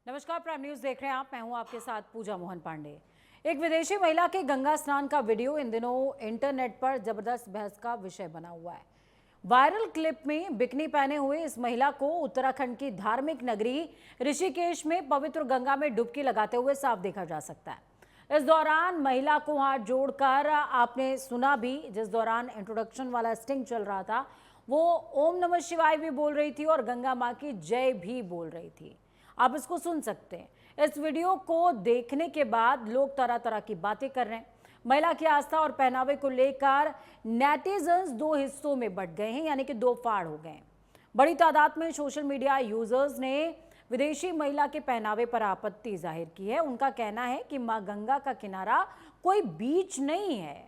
नमस्कार, prime news देख रहे हैं आप। मैं हूं आपके साथ पूजा मोहन पांडे। एक विदेशी महिला के गंगा स्नान का वीडियो इन दिनों इंटरनेट पर जबरदस्त बहस का विषय बना हुआ है। वायरल क्लिप में बिकनी पहने हुए इस महिला को उत्तराखंड की धार्मिक नगरी ऋषिकेश में पवित्र गंगा में डुबकी लगाते हुए साफ देखा जा सकता है। इस दौरान महिला को हाथ जोड़कर आपने सुना भी, जिस दौरान इंट्रोडक्शन वाला स्टिंग चल रहा था, वो ओम नमः शिवाय भी बोल रही थी और गंगा माँ की जय भी बोल रही थी। आप इसको सुन सकते हैं। इस वीडियो को देखने के बाद लोग तरह तरह की बातें कर रहे हैं। महिला की आस्था और पहनावे को लेकर नेटिजन्स दो हिस्सों में बंट गए हैं, यानी कि दो फाड़ हो गए हैं। बड़ी तादाद में सोशल मीडिया यूजर्स ने विदेशी महिला के पहनावे पर आपत्ति जाहिर की है। उनका कहना है कि मां गंगा का किनारा कोई बीच नहीं है।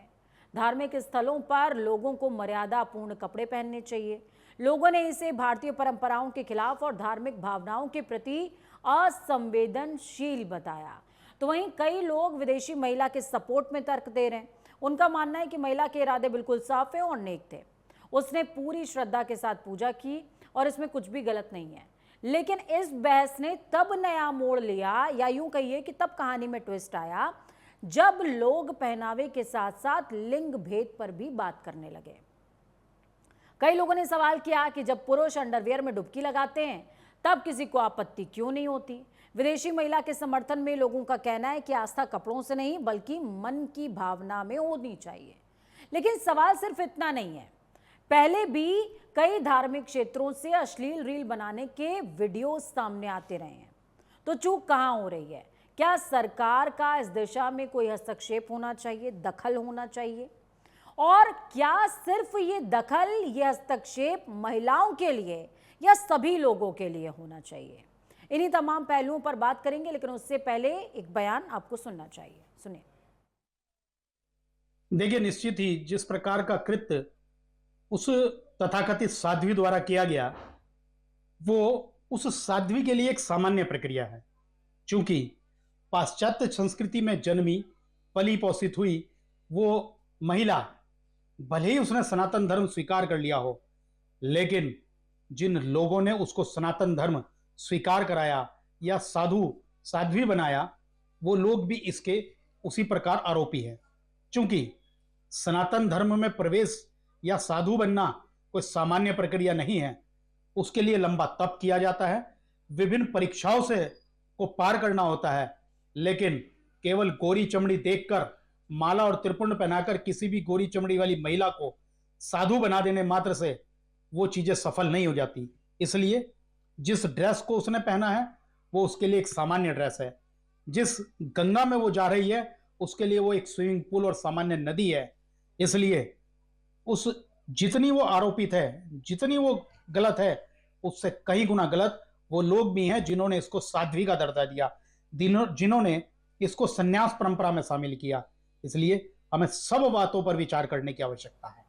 धार्मिक स्थलों पर लोगों को मर्यादापूर्ण कपड़े पहनने चाहिए। लोगों ने इसे भारतीय परंपराओं के खिलाफ और धार्मिक भावनाओं के प्रति असंवेदनशील बताया। तो वहीं कई लोग विदेशी महिला के सपोर्ट में तर्क दे रहे हैं। उनका मानना है कि महिला के इरादे बिल्कुल साफ है और नेक थे। उसने पूरी श्रद्धा के साथ पूजा की और इसमें कुछ भी गलत नहीं है। लेकिन इस बहस ने तब नया मोड़ लिया, या यूं कहिए कि तब कहानी में ट्विस्ट आया, जब लोग पहनावे के साथ साथ लिंग भेद पर भी बात करने लगे। कई लोगों ने सवाल किया कि जब पुरुष अंडरवियर में डुबकी लगाते हैं तब किसी को आपत्ति क्यों नहीं होती। विदेशी महिला के समर्थन में लोगों का कहना है कि आस्था कपड़ों से नहीं बल्कि मन की भावना में होनी चाहिए। लेकिन सवाल सिर्फ इतना नहीं है। पहले भी कई धार्मिक क्षेत्रों से अश्लील रील बनाने के वीडियो सामने आते रहे हैं। तो चूक कहां हो रही है? क्या सरकार का इस दिशा में कोई हस्तक्षेप होना चाहिए, दखल होना चाहिए? और क्या सिर्फ ये दखल, ये हस्तक्षेप महिलाओं के लिए या सभी लोगों के लिए होना चाहिए? इन्हीं तमाम पहलुओं पर बात करेंगे, लेकिन उससे पहले एक बयान आपको सुनना चाहिए। सुनिए। देखिए, निश्चित ही जिस प्रकार का कृत्य उस तथाकथित साध्वी द्वारा किया गया, वो उस साध्वी के लिए एक सामान्य प्रक्रिया है। क्योंकि पाश्चात्य संस्कृति में जन्मी, पली पोषित हुई वो महिला, भले ही उसने सनातन धर्म स्वीकार कर लिया हो, लेकिन जिन लोगों ने उसको सनातन धर्म स्वीकार कराया या साध्वी बनाया, वो लोग भी इसके उसी प्रकार आरोपी है। क्योंकि सनातन धर्म में प्रवेश या साधु बनना कोई सामान्य प्रक्रिया नहीं है। उसके लिए लंबा तप किया जाता है, विभिन्न परीक्षाओं से को पार करना होता है। लेकिन केवल गोरी चमड़ी देखकर, माला और त्रिपुंड पहनाकर किसी भी गोरी चमड़ी वाली महिला को साधु बना देने मात्र से वो चीजें सफल नहीं हो जाती। इसलिए जिस ड्रेस को उसने पहना है वो उसके लिए एक सामान्य ड्रेस है। जिस गंगा में वो जा रही है उसके लिए वो एक स्विमिंग पूल और सामान्य नदी है। इसलिए उस जितनी वो आरोपित है, जितनी वो गलत है, उससे कई गुना गलत वो लोग भी हैं जिन्होंने इसको साध्वी का दर्जा दिया, जिन्होंने इसको संन्यास परंपरा में शामिल किया। इसलिए हमें सब बातों पर विचार करने की आवश्यकता है।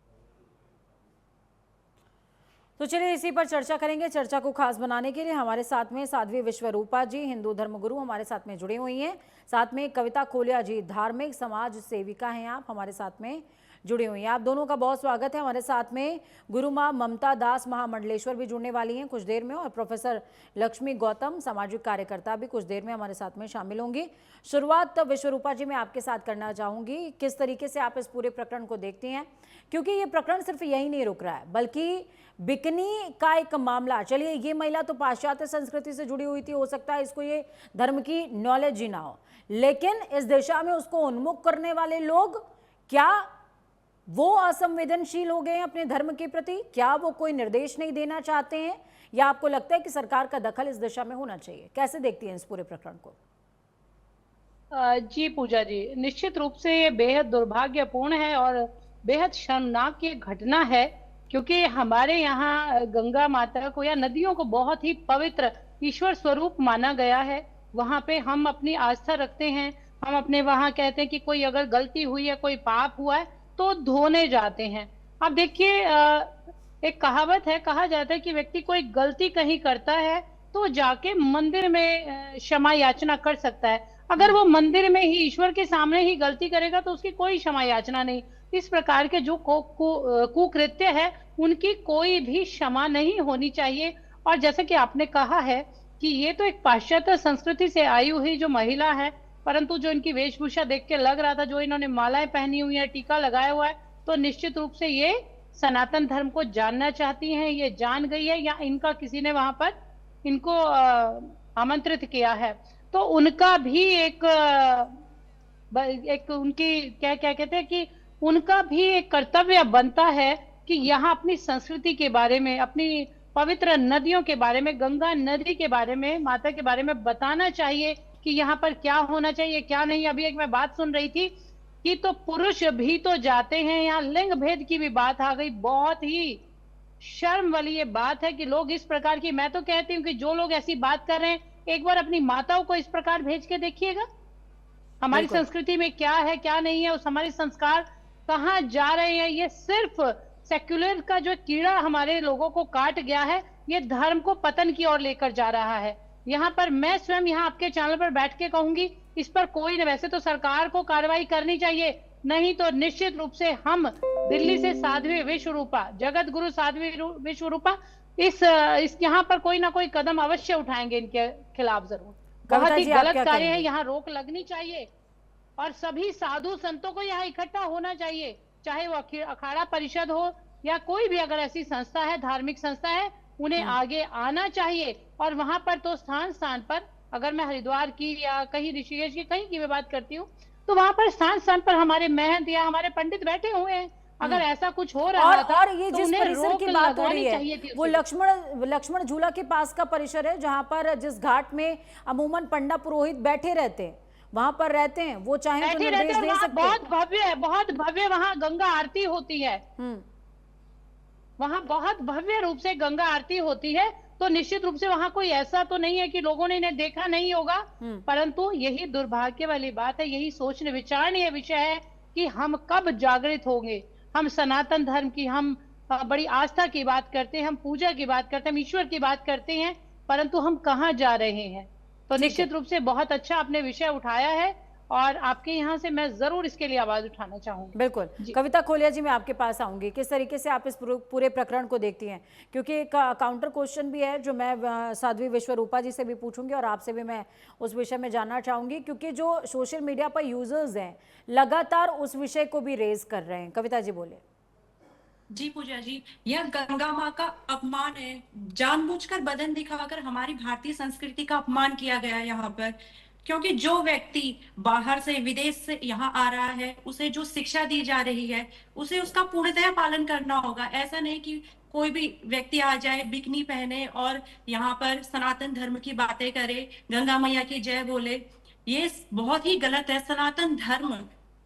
तो चलिए इसी पर चर्चा करेंगे। चर्चा को खास बनाने के लिए हमारे साथ में साध्वी विश्वरूपा जी, हिंदू धर्मगुरु, हमारे साथ में जुड़ी हुई हैं। साथ में कविता खोलिया जी, धार्मिक समाज सेविका हैं, आप हमारे साथ में जुड़ी हुई हैं। आप दोनों का बहुत स्वागत है। हमारे साथ में गुरु माँ ममता दास महामंडलेश्वर भी जुड़ने वाली हैं कुछ देर में, और प्रोफेसर लक्ष्मी गौतम, सामाजिक कार्यकर्ता, भी कुछ देर में हमारे साथ में शामिल होंगी। शुरुआत विश्वरूपा जी मैं आपके साथ करना चाहूँगी। किस तरीके से आप इस पूरे प्रकरण को देखती हैं? क्योंकि ये प्रकरण सिर्फ यही नहीं रुक रहा है, बल्कि बिकनी का एक मामला, चलिए ये महिला तो पाश्चात्य संस्कृति से जुड़ी हुई थी, हो सकता है इसको ये धर्म की नॉलेज ही ना हो, लेकिन इस दिशा में उसको उन्मुख करने वाले लोग, क्या वो असंवेदनशील हो गए हैं अपने धर्म के प्रति? क्या वो कोई निर्देश नहीं देना चाहते हैं, या आपको लगता है कि सरकार का दखल इस दिशा में होना चाहिए? कैसे देखती हैं इस पूरे प्रकरण को? जी पूजा जी, निश्चित रूप से ये बेहद दुर्भाग्यपूर्ण है और बेहद शर्मनाक ये घटना है। क्योंकि हमारे यहाँ गंगा माता को या नदियों को बहुत ही पवित्र ईश्वर स्वरूप माना गया है। वहां पे हम अपनी आस्था रखते हैं। हम अपने वहां कहते हैं कि कोई अगर गलती हुई है, कोई पाप हुआ है, तो धोने जाते हैं। अब देखिए, एक कहावत है, कहा जाता है कि व्यक्ति कोई गलती कहीं करता है तो जाके मंदिर में क्षमा याचना कर सकता है। अगर वो मंदिर में ही ईश्वर के सामने ही गलती करेगा तो उसकी कोई क्षमा याचना नहीं। इस प्रकार के जो कुकृत्य है उनकी कोई भी क्षमा नहीं होनी चाहिए। और जैसे कि आपने कहा है कि ये तो एक पाश्चात्य संस्कृति से आई हुई जो महिला है, परंतु जो इनकी वेशभूषा देख के लग रहा था, जो इन्होंने मालाएं पहनी हुई है, टीका लगाया हुआ है, तो निश्चित रूप से ये सनातन धर्म को जानना चाहती हैं, ये जान गई है, या इनका किसी ने वहां पर इनको आमंत्रित किया है। तो उनका भी एक उनकी क्या क्या कहते हैं कि उनका भी एक कर्तव्य बनता है कि यहाँ अपनी संस्कृति के बारे में, अपनी पवित्र नदियों के बारे में, गंगा नदी के बारे में, माता के बारे में बताना चाहिए कि यहाँ पर क्या होना चाहिए, क्या नहीं। अभी एक मैं बात सुन रही थी कि तो पुरुष भी तो जाते हैं, यहाँ लिंग भेद की भी बात आ गई। बहुत ही शर्म वाली ये बात है कि लोग इस प्रकार की, मैं तो कहती हूँ कि जो लोग ऐसी बात कर रहे हैं, एक बार अपनी माताओं को इस प्रकार भेज के देखिएगा। हमारी संस्कृति में क्या है, क्या नहीं है, उस हमारे संस्कार कहाँ जा रहे हैं। ये सिर्फ सेक्युलर का जो कीड़ा हमारे लोगों को काट गया है, ये धर्म को पतन की ओर लेकर जा रहा है। यहाँ पर मैं स्वयं यहाँ आपके चैनल पर बैठ के कहूंगी, इस पर कोई न, वैसे तो सरकार को कार्रवाई करनी चाहिए, नहीं तो निश्चित रूप से हम दिल्ली से साध्वी विश्वरूपा, जगत गुरु साध्वी विश्वरूपा, इस यहाँ पर कोई ना कोई कदम अवश्य उठाएंगे इनके खिलाफ जरूर। बहुत ही गलत कार्य है, यहाँ रोक लगनी चाहिए और सभी साधु संतों को यहाँ इकट्ठा होना चाहिए, चाहे वो अखाड़ा परिषद हो या कोई भी अगर ऐसी संस्था है, धार्मिक संस्था है, उन्हें आगे आना चाहिए। और वहां पर तो स्थान स्थान पर, अगर मैं हरिद्वार की या कहीं ऋषिकेश की कहीं की मैं बात करती हूँ, तो वहां पर स्थान स्थान पर हमारे महंत या हमारे पंडित बैठे हुए हैं। अगर ऐसा कुछ हो रहा था और ये तो जिस उन्हें परिसर की रोक बात हो रही लगानी है चाहिए थी वो लक्ष्मण झूला के पास का परिसर है, जहां पर जिस घाट में अमूमन पंडा पुरोहित बैठे रहते हैं, वहां पर रहते हैं, वो चाहे तो बैठे रहते निर्देश हैं। दे वहाँ सकते हैं। बहुत भव्य है, बहुत भव्य वहाँ गंगा आरती होती है। वहां बहुत भव्य रूप से गंगा आरती होती है। तो निश्चित रूप से वहां कोई ऐसा तो नहीं है कि लोगों ने इन्हें देखा नहीं होगा, परंतु यही दुर्भाग्य वाली बात है, यही सोचने विचारनीय विषय है कि हम कब जागृत होंगे। हम सनातन धर्म की, हम बड़ी आस्था की बात करते हैं, हम पूजा की बात करते हैं, हम ईश्वर की बात करते हैं, परंतु हम कहाँ जा रहे हैं। तो निश्चित रूप से बहुत अच्छा आपने विषय उठाया है और आपके यहाँ से मैं जरूर इसके लिए आवाज उठाना चाहूंगी। बिल्कुल। कविता खोलिया जी, मैं आपके पास आऊंगी, किस तरीके से आप इस पूरे प्रकरण को देखती हैं, क्योंकि एक काउंटर क्वेश्चन भी है जो मैं साध्वी विश्वरूपा जी से भी पूछूंगी और आपसे भी मैं उस विषय में जानना चाहूंगी, क्योंकि जो सोशल मीडिया पर यूजर्स हैं लगातार उस विषय को भी रेज कर रहे हैं। कविता जी बोले। जी पूजा जी, यह गंगा माँ का अपमान है, जानबूझकर बदन दिखाकर हमारी भारतीय संस्कृति का अपमान किया गया है यहाँ पर। क्योंकि जो व्यक्ति बाहर से, विदेश से यहाँ आ रहा है, उसे जो शिक्षा दी जा रही है, उसे उसका पूर्णतः पालन करना होगा। ऐसा नहीं कि कोई भी व्यक्ति आ जाए, बिकनी पहने और यहाँ पर सनातन धर्म की बातें करे, गंगा मैया की जय बोले। ये बहुत ही गलत है। सनातन धर्म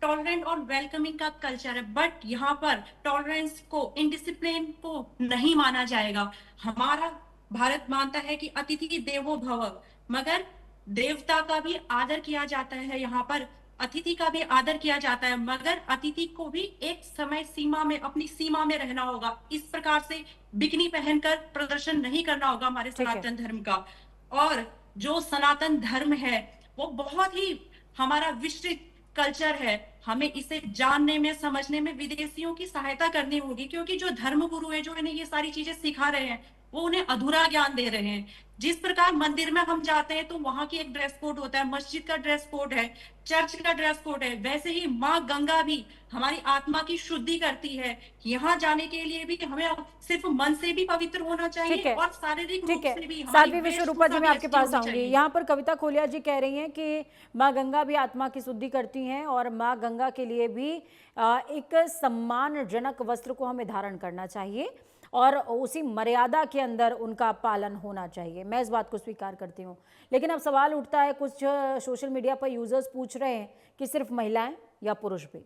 टॉलरेंट और वेलकमिंग का कल्चर है, बट यहाँ पर टॉलरेंस को, इनडिसिप्लिन को नहीं माना जाएगा। हमारा भारत मानता है कि अतिथि देवो भव, मगर देवता का भी आदर किया जाता है, यहाँ पर अतिथि का भी आदर किया जाता है, मगर अतिथि को भी एक समय सीमा में, अपनी सीमा में रहना होगा। इस प्रकार से बिकनी पहनकर प्रदर्शन नहीं करना होगा हमारे सनातन धर्म का। और जो सनातन धर्म है वो बहुत ही हमारा विस्तृत कल्चर है, हमें इसे जानने में, समझने में विदेशियों की सहायता करनी होगी, क्योंकि जो धर्म गुरु है, जो इन्हें ये सारी चीजें सिखा रहे हैं, वो उन्हें अधूरा ज्ञान दे रहे हैं। जिस प्रकार मंदिर में हम जाते हैं तो वहां की एक ड्रेस कोड होता है, मस्जिद का ड्रेस कोड है, चर्च का ड्रेस कोड है, वैसे ही माँ गंगा भी हमारी आत्मा की शुद्धि करती है। यहाँ जाने के लिए भी हमें सिर्फ मन से भी पवित्र होना चाहिए और शारीरिक रूप से भी। साध्वी विश्वरूपा जी, मैं आपके पास आऊंगी। यहाँ पर कविता खोलिया जी कह रही हैं कि माँ गंगा भी आत्मा की शुद्धि करती हैं और माँ गंगा के लिए भी एक सम्मानजनक वस्त्र को हमें धारण करना चाहिए और उसी मर्यादा के अंदर उनका पालन होना चाहिए। मैं इस बात को स्वीकार करती हूँ, लेकिन अब सवाल उठता है, कुछ सोशल मीडिया पर यूजर्स पूछ रहे हैं कि सिर्फ महिलाएं या पुरुष भी,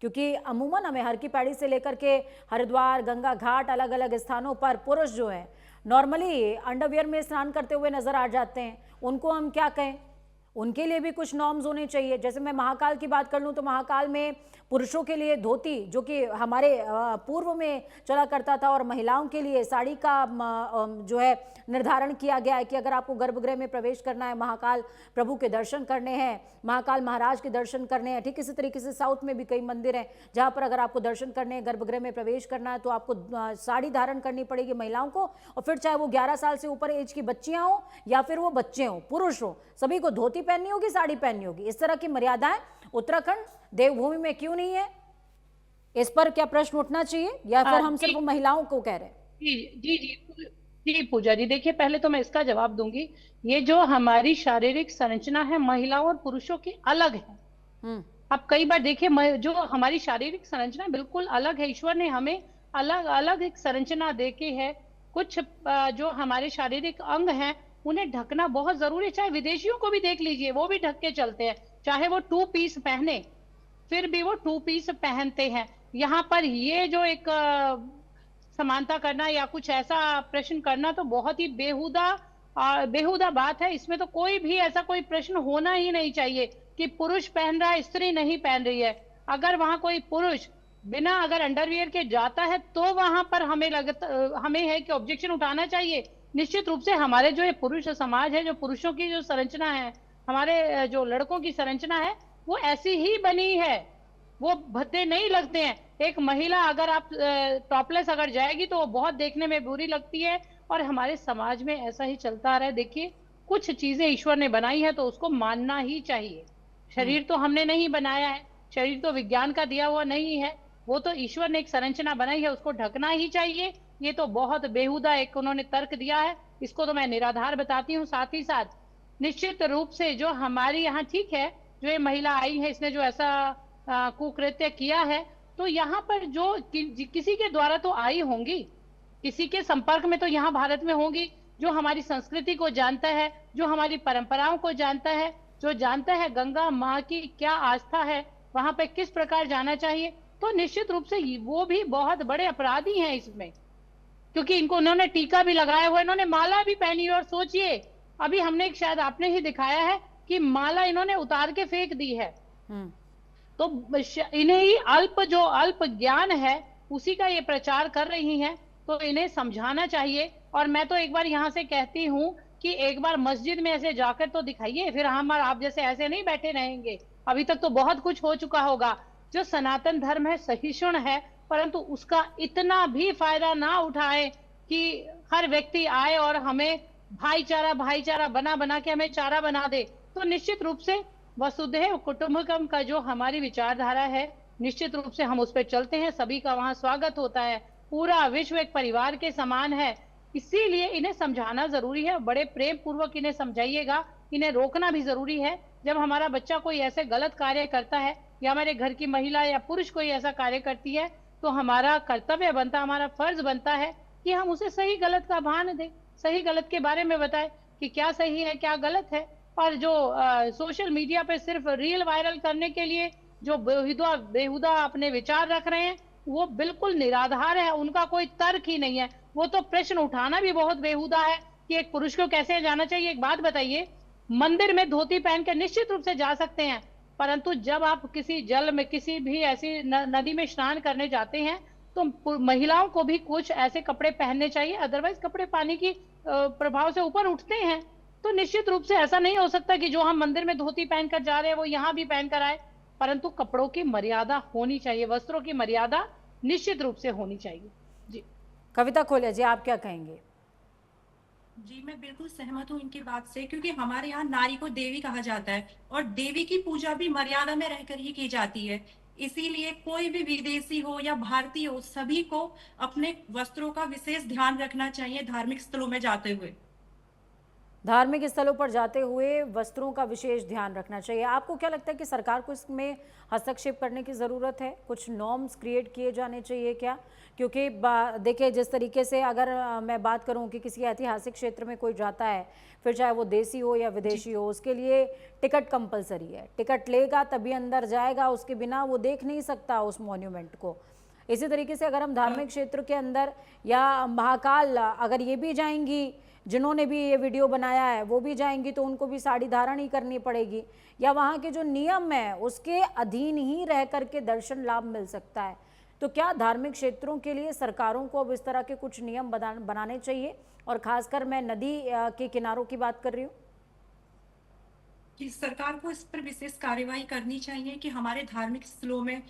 क्योंकि अमूमन हमें हर की पैड़ी से लेकर के हरिद्वार, गंगा घाट, अलग अलग स्थानों पर पुरुष जो है नॉर्मली अंडरवियर में स्नान करते हुए नजर आ जाते हैं। उनको हम क्या कहें, उनके लिए भी कुछ नॉर्म्स होने चाहिए। जैसे मैं महाकाल की बात कर लूं तो महाकाल में पुरुषों के लिए धोती, जो कि हमारे पूर्व में चला करता था, और महिलाओं के लिए साड़ी का जो है निर्धारण किया गया है कि अगर आपको गर्भगृह में प्रवेश करना है, महाकाल प्रभु के दर्शन करने हैं, महाकाल महाराज के दर्शन करने हैं। ठीक इसी तरीके से साउथ में भी कई मंदिर हैं जहां पर अगर आपको दर्शन करने हैं, गर्भगृह में प्रवेश करना है, तो आपको साड़ी धारण करनी पड़ेगी महिलाओं को, और फिर चाहे वो 11 साल से ऊपर एज की बच्चियां हो या फिर वो बच्चे हों, पुरुष हो, सभी को धोती पहननी होगी, साड़ी पहननी होगी। इस तरह की मर्यादाएं उत्तराखंड देवभूमि में क्यों नहीं है? इस पर क्या प्रश्न उठना चाहिए, या फिर हम सिर्फ महिलाओं को कह रहे हैं? जी जी जी जी पूजा जी, देखिए पहले तो मैं इसका जवाब दूंगी। ये जो हमारी शारीरिक संरचना है महिलाओं और पुरुषों की अलग है। आप कई बार देखिए जो हमारी शारीरिक संरचना बिल्कुल अलग है, ईश्वर ने हमें अलग अलग एक संरचना देके है। कुछ जो हमारे शारीरिक अंग हैं उन्हें ढकना बहुत जरूरी है। चाहे विदेशियों को भी देख लीजिए, वो भी ढक के चलते हैं, चाहे वो 2 पीस पहने फिर भी वो 2 पीस पहनते हैं। यहाँ पर ये जो एक समानता करना या कुछ ऐसा प्रश्न करना तो बहुत ही बेहुदा बात है। इसमें तो कोई भी ऐसा कोई प्रश्न होना ही नहीं चाहिए कि पुरुष पहन रहा है, स्त्री नहीं पहन रही है। अगर वहां कोई पुरुष बिना अगर अंडरवियर के जाता है तो वहां पर हमें है कि ऑब्जेक्शन उठाना चाहिए। निश्चित रूप से हमारे जो ये पुरुष समाज है, जो पुरुषों की जो संरचना है, हमारे जो लड़कों की संरचना है, वो ऐसी ही बनी है, वो भद्दे नहीं लगते हैं। एक महिला अगर आप टॉपलेस अगर जाएगी तो वो बहुत देखने में बुरी लगती है, और हमारे समाज में ऐसा ही चलता आ रहा है। देखिए कुछ चीजें ईश्वर ने बनाई है तो उसको मानना ही चाहिए। शरीर तो हमने नहीं बनाया है, शरीर तो विज्ञान का दिया हुआ नहीं है, वो तो ईश्वर ने एक संरचना बनाई है, उसको ढकना ही चाहिए। ये तो बहुत बेहुदा एक उन्होंने तर्क दिया है, इसको तो मैं निराधार बताती हूँ। साथ ही साथ निश्चित रूप से जो हमारी यहाँ ठीक है, जो ये महिला आई है इसने जो ऐसा कुकृत्य किया है, तो यहाँ पर जो किसी के द्वारा तो आई होंगी, किसी के संपर्क में तो यहाँ भारत में होंगी, जो हमारी संस्कृति को जानता है, जो हमारी परंपराओं को जानता है, जो जानता है गंगा माँ की क्या आस्था है, वहां पे किस प्रकार जाना चाहिए, तो निश्चित रूप से वो भी बहुत बड़े अपराधी हैं इसमें, क्योंकि इनको उन्होंने टीका भी लगाया हुआ, इन्होंने माला भी पहनी है। और सोचिए अभी हमने शायद आपने ही दिखाया है कि माला इन्होंने उतार के फेंक दी है। तो इन्हें ही अल्प ज्ञान है उसी का ये प्रचार कर रही हैं, तो इन्हें समझाना चाहिए। और मैं तो एक बार यहाँ से कहती हूँ कि एक बार मस्जिद में ऐसे जाकर तो दिखाइए, फिर हम आप जैसे ऐसे नहीं बैठे रहेंगे। अभी तक तो बहुत कुछ हो चुका होगा। जो सनातन धर्म है सहिष्णु है, परंतु उसका इतना भी फायदा ना उठाए कि हर व्यक्ति आए और हमें भाईचारा बना बना के हमें चारा बना दे। तो निश्चित रूप से वसुधैव कुटुंबकम का जो हमारी विचारधारा है, निश्चित रूप से हम उस पर चलते हैं, सभी का वहां स्वागत होता है, पूरा विश्व एक परिवार के समान है। इसीलिए इन्हें समझाना जरूरी है, बड़े प्रेम पूर्वक इन्हें समझाइएगा, इन्हें रोकना भी जरूरी है। जब हमारा बच्चा कोई ऐसे गलत कार्य करता है या हमारे घर की महिला या पुरुष कोई ऐसा कार्य करती है, तो हमारा कर्तव्य बनता, हमारा फर्ज बनता है कि हम उसे सही गलत का भान दें, सही गलत के बारे में बताएं कि क्या सही है क्या गलत है। और जो सोशल मीडिया पे सिर्फ रील वायरल करने के लिए जो बेहुदा अपने विचार रख रहे हैं, वो बिल्कुल निराधार है, उनका कोई तर्क ही नहीं है। वो तो प्रश्न उठाना भी बहुत बेहुदा है कि एक पुरुष को कैसे जाना चाहिए। एक बात बताइए, मंदिर में धोती पहन कर निश्चित रूप से जा सकते हैं, परंतु जब आप किसी जल में किसी भी ऐसी नदी में स्नान करने जाते हैं तो महिलाओं को भी कुछ ऐसे कपड़े पहनने चाहिए, अदरवाइज कपड़े पानी की प्रभाव से ऊपर उठते हैं। तो निश्चित रूप से ऐसा नहीं हो सकता कि जो हम मंदिर में धोती पहनकर जा रहे हैं वो यहाँ भी पहनकर आए, परंतु कपड़ों की मर्यादा होनी चाहिए, वस्त्रों की मर्यादा निश्चित रूप से होनी चाहिए। जी कविता खोले जी, आप क्या कहेंगे? जी मैं बिल्कुल सहमत हूँ इनकी बात से, क्योंकि हमारे यहाँ नारी को देवी कहा जाता है और देवी की पूजा भी मर्यादा में रहकर ही की जाती है। इसीलिए कोई भी विदेशी हो या भारतीय हो, सभी को अपने वस्त्रों का विशेष ध्यान रखना चाहिए धार्मिक स्थलों में जाते हुए। धार्मिक स्थलों पर जाते हुए वस्त्रों का विशेष ध्यान रखना चाहिए। आपको क्या लगता है कि सरकार को इसमें हस्तक्षेप करने की ज़रूरत है? कुछ नॉर्म्स क्रिएट किए जाने चाहिए क्या? क्योंकि देखिए जिस तरीके से अगर मैं बात करूं कि किसी ऐतिहासिक क्षेत्र में कोई जाता है, फिर चाहे वो देसी हो या विदेशी हो, उसके लिए टिकट कंपलसरी है, टिकट लेगा तभी अंदर जाएगा, उसके बिना वो देख नहीं सकता उस मॉन्यूमेंट को। इसी तरीके से अगर हम धार्मिक क्षेत्र के अंदर या महाकाल अगर ये भी जाएंगी जिन्होंने भी ये वीडियो बनाया है वो भी जाएंगी तो उनको भी साड़ी धारण ही करनी पड़ेगी, या वहाँ के जो नियम है उसके अधीन ही रह करके दर्शन लाभ मिल सकता है। तो क्या धार्मिक क्षेत्रों के लिए सरकारों को अब इस तरह के कुछ नियम बनाने चाहिए, और खासकर मैं नदी के किनारों की बात कर रही हूँ? कि सरकार को इस पर विशेष कार्यवाही करनी चाहिए कि हमारे धार्मिक स्थलों में